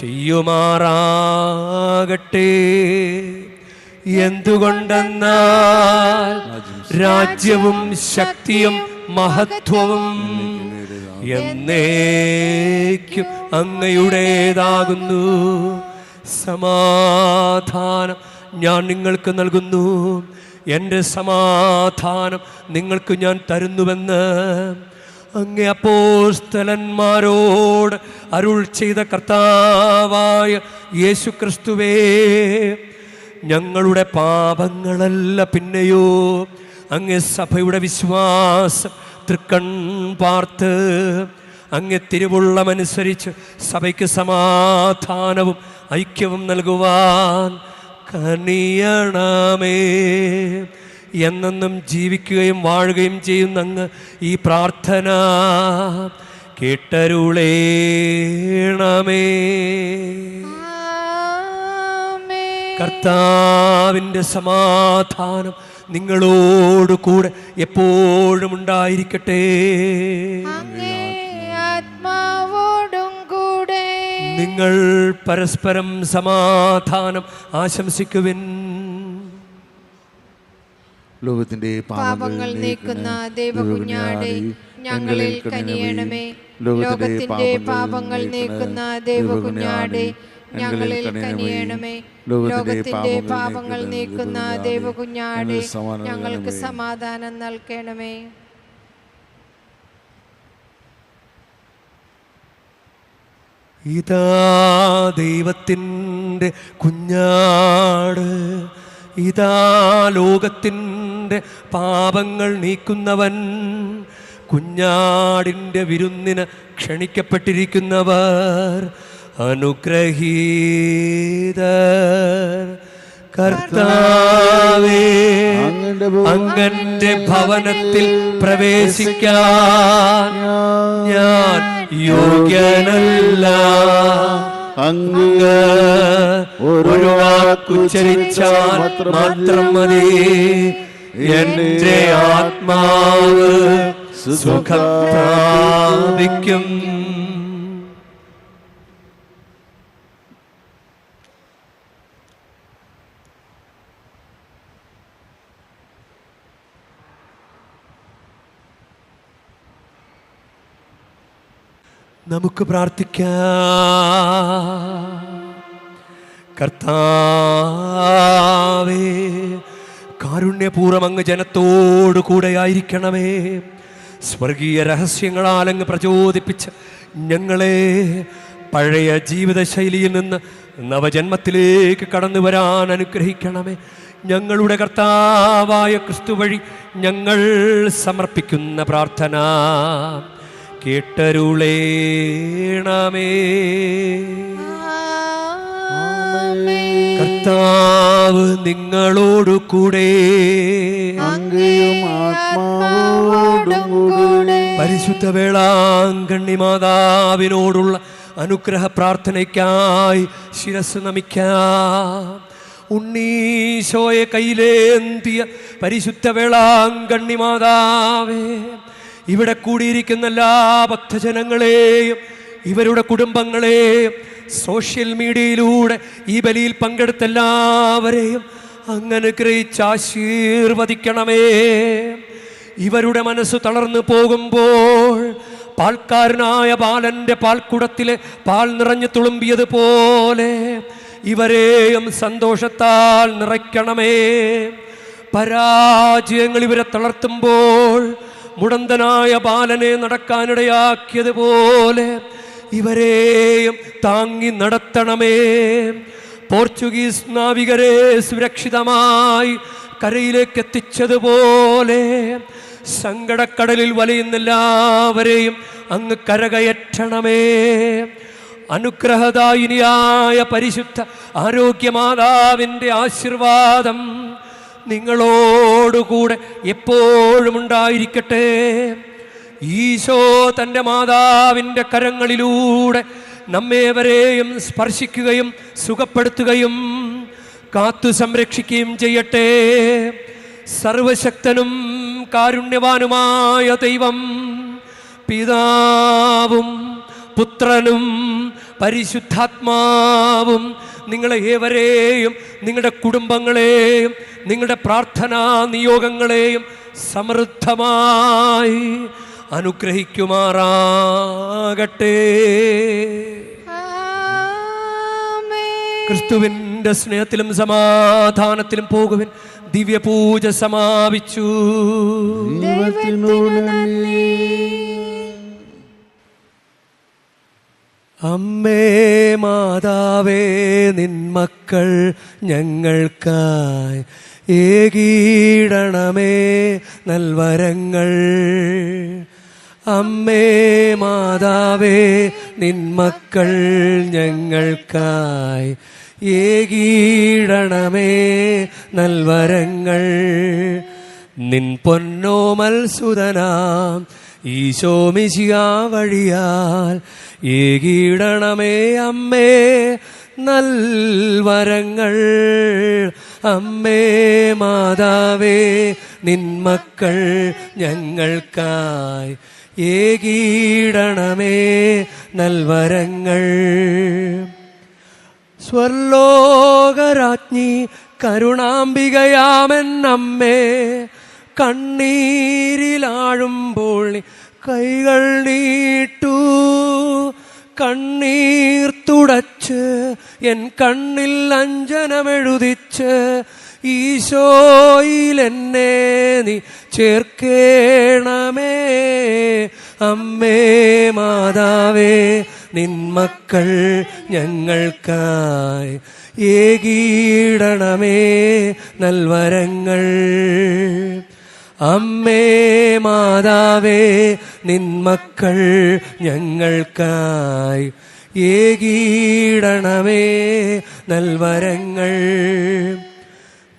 ചെയ്യുമാറാകട്ടെ. എന്തുകൊണ്ടെന്നാൽ രാജ്യവും ശക്തിയും മഹത്വവും എന്നേക്കും അങ്ങയുടേതാകുന്നു. സമാധാനം ഞാൻ നിങ്ങൾക്ക് നൽകുന്നു, എൻ്റെ സമാധാനം നിങ്ങൾക്ക് ഞാൻ തരുന്നുവെന്ന് അങ്ങേ അപ്പോസ്തലന്മാരോട് അരുൾ ചെയ്ത കർത്താവായ യേശുക്രിസ്തുവേ, ഞങ്ങളുടെ പാപങ്ങളല്ല പിന്നെയോ അങ്ങേ സഭയുടെ വിശ്വാസം തൃക്കൺ പാർത്ത് അങ്ങേ തിരുവുള്ളമനുസരിച്ച് സഭയ്ക്ക് സമാധാനവും ഐക്യവും നൽകുവാൻ കനിയണമേ. എന്നെന്നും ജീവിക്കുകയും വാഴുകയും ചെയ്യുന്ന അങ്ങ് ഈ പ്രാർത്ഥന കേട്ടരുളേണമേ. കർത്താവിൻ്റെ സമാധാനം നിങ്ങളോട് കൂടെ എപ്പോഴും ഉണ്ടായിരിക്കട്ടെ. ആത്മാവോടും കൂടെ നിങ്ങൾ പരസ്പരം സമാധാനം ആശംസിക്കുവിൻ. ലോകത്തിന്റെ പാപങ്ങൾ നീക്കുന്ന ദൈവകുഞ്ഞാടേ, ഞങ്ങളിൽ കനിയണമേ. ലോകത്തിന്റെ പാപങ്ങൾ നീക്കുന്ന ദൈവകുഞ്ഞാടേ, ഞങ്ങളിൽ കനിയണമേ. ലോകത്തിന്റെ പാപങ്ങൾ നീക്കുന്ന ദൈവകുഞ്ഞാടേ, ഞങ്ങൾക്ക് സമാധാനം നൽകണമേ. ഇതാ ദൈവത്തിൻ്റെ കുഞ്ഞാട്, ഇതാ ലോകത്തിൻ്റെ പാപങ്ങൾ നീക്കുന്നവൻ. കുഞ്ഞാടിൻ്റെ വിരുന്നിന് ക്ഷണിക്കപ്പെട്ടിരിക്കുന്നവർ അനുഗ്രഹീതർ. കർത്താവേ, അങ്ങന്റെ ഭവനത്തിൽ പ്രവേശിക്കാൻ ഞാൻ യോഗ്യനല്ല. അങ്ങ് ഒരു വാക്കുച്ചരിച്ചാൽ മാത്രം മതി, എന്റെ ആത്മാവ് സുഖം പ്രാപിക്കും. നമുക്ക് പ്രാർത്ഥിക്കാം. കർത്താവേ, കാരുണ്യപൂർവ്വം അങ്ങ് ജനത്തോടു കൂടെയായിരിക്കണമേ. സ്വർഗീയ രഹസ്യങ്ങളാൽ അങ്ങ് പ്രചോദിപ്പിച്ച് ഞങ്ങളെ പഴയ ജീവിതശൈലിയിൽ നിന്ന് നവജന്മത്തിലേക്ക് കടന്നു വരാൻ അനുഗ്രഹിക്കണമേ. ഞങ്ങളുടെ കർത്താവായ ക്രിസ്തു വഴി ഞങ്ങൾ സമർപ്പിക്കുന്ന പ്രാർത്ഥന കേട്ടരുളേണമേ. ആമേൻ. കർത്താവ് നിങ്ങളോടു കൂടെ, അങ്ങയും ആത്മാവോടും കൂടെ പരിശുദ്ധ വേളാങ്കണ്ണി മാതാവിനോടുള്ള അനുഗ്രഹ പ്രാർത്ഥനയ്ക്കായി ശിരസ് നമിക്കാം. ഉണ്ണീശോയെ കയ്യിലേന്തിയ പരിശുദ്ധ വേളാങ്കണ്ണി മാതാവേ, ഇവിടെ കൂടിയിരിക്കുന്ന എല്ലാ ഭക്തജനങ്ങളെയും ഇവരുടെ കുടുംബങ്ങളെയും സോഷ്യൽ മീഡിയയിലൂടെ ഈ ബലിയിൽ പങ്കെടുത്ത എല്ലാവരെയും അങ്ങ് അനുഗ്രഹിച്ച് ആശീർവദിക്കണമേ. ഇവരുടെ മനസ്സ് തളർന്നു പോകുമ്പോൾ പാൽക്കാരനായ ബാലന്റെ പാൽക്കുടത്തിലെ പാൽ നിറഞ്ഞു തുളുമ്പിയതുപോലെ ഇവരെയും സന്തോഷത്താൽ നിറയ്ക്കണമേ. പരാജയങ്ങൾ ഇവരെ തളർത്തുമ്പോൾ മുടന്തനായ ബാലനെ നടക്കാനിടയാക്കിയതുപോലെ ഇവരെയും താങ്ങി നടത്തണമേ. പോർച്ചുഗീസ് നാവികരെ സുരക്ഷിതമായി കരയിലേക്ക് എത്തിച്ചതുപോലെ സങ്കടക്കടലിൽ വലയുന്ന എല്ലാവരെയും അങ്ങ് കരകയറ്റണമേ. അനുഗ്രഹദായിനിയായ പരിശുദ്ധ ആരോഗ്യമാതാവിൻ്റെ ആശീർവാദം നിങ്ങളോടുകൂടെ എപ്പോഴും ഉണ്ടായിരിക്കട്ടെ. ഈശോ തൻ്റെ മാതാവിൻ്റെ കരങ്ങളിലൂടെ നമ്മേവരെയും സ്പർശിക്കുകയും സുഖപ്പെടുത്തുകയും കാത്തു സംരക്ഷിക്കുകയും ചെയ്യട്ടെ. സർവശക്തനും കാരുണ്യവാനുമായ ദൈവം പിതാവും പുത്രനും പരിശുദ്ധാത്മാവും നിങ്ങളെ ഏവരെയും നിങ്ങളുടെ കുടുംബങ്ങളെയും നിങ്ങളുടെ പ്രാർത്ഥനാ നിയോഗങ്ങളെയും സമൃദ്ധമായി അനുഗ്രഹിക്കുമാറാകട്ടെ. ക്രിസ്തുവിൻ്റെ സ്നേഹത്തിലും സമാധാനത്തിലും പോകുവിൻ. ദിവ്യപൂജ സമാപിച്ചു. ദൈവത്തിനോട് നന്ദി. അമ്മേ മാതാവേ, നിൻ മക്കൾ ഞങ്ങൾക്കായി ഏകീടണമേ നൽവരങ്ങൾ. അമ്മേ മാതാവേ, നിൻ മക്കൾ ഞങ്ങൾക്കായി ഏകീടണമേ നൽവരങ്ങൾ. നിൻ പൊന്നോമൽ സുതനാം ഈശോ മിശിഹാ വഴിയാൽ ഏകീടണമേ അമ്മേ നൽവരങ്ങൾ. അമ്മേ മാതാവേ, നിൻ മക്കൾ ഞങ്ങൾക്കായി ഏകീടണമേ നൽവരങ്ങൾ. സ്വർലോകരാജ്ഞി കരുണാംബികയാമെന്നമ്മേ, കണ്ണീരിലാഴുമ്പോൾ നീ കൈകൾ നീട്ടൂ. കണ്ണീർ തുടച്ച് എൻ കണ്ണിൽ അഞ്ജനമെഴുതിച്ച് ഈശോയിൽ എന്നെ നീ ചേർക്കേണമേ. അമ്മേ മാതാവേ, നിൻ മക്കൾ ഞങ്ങൾക്കായി ഏകീടണമേ നൽവരങ്ങൾ. അമ്മേ മാതാവേ, നിൻ മക്കൾ ഞങ്ങൾക്കായി ഏകീടണമേ നൽവരങ്ങൾ.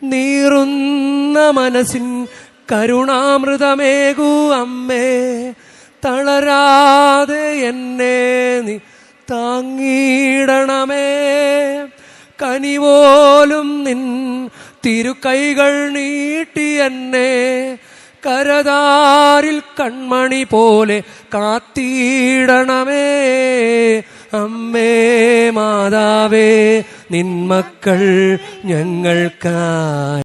നീറുന്ന മനസ്സിൻ കരുണാമൃതമേകൂ അമ്മേ, തളരാതെ എന്നെ നീ താങ്ങിടണമേ. കനിപോലും നിൻ തിരുക്കൈകൾ നീട്ടി എന്നെ കരതാരിൽ കൺമണി പോലെ കാത്തിടണമേ. അമ്മേ മാതാവേ, നിൻ മക്കൾ ഞങ്ങൾക്കായി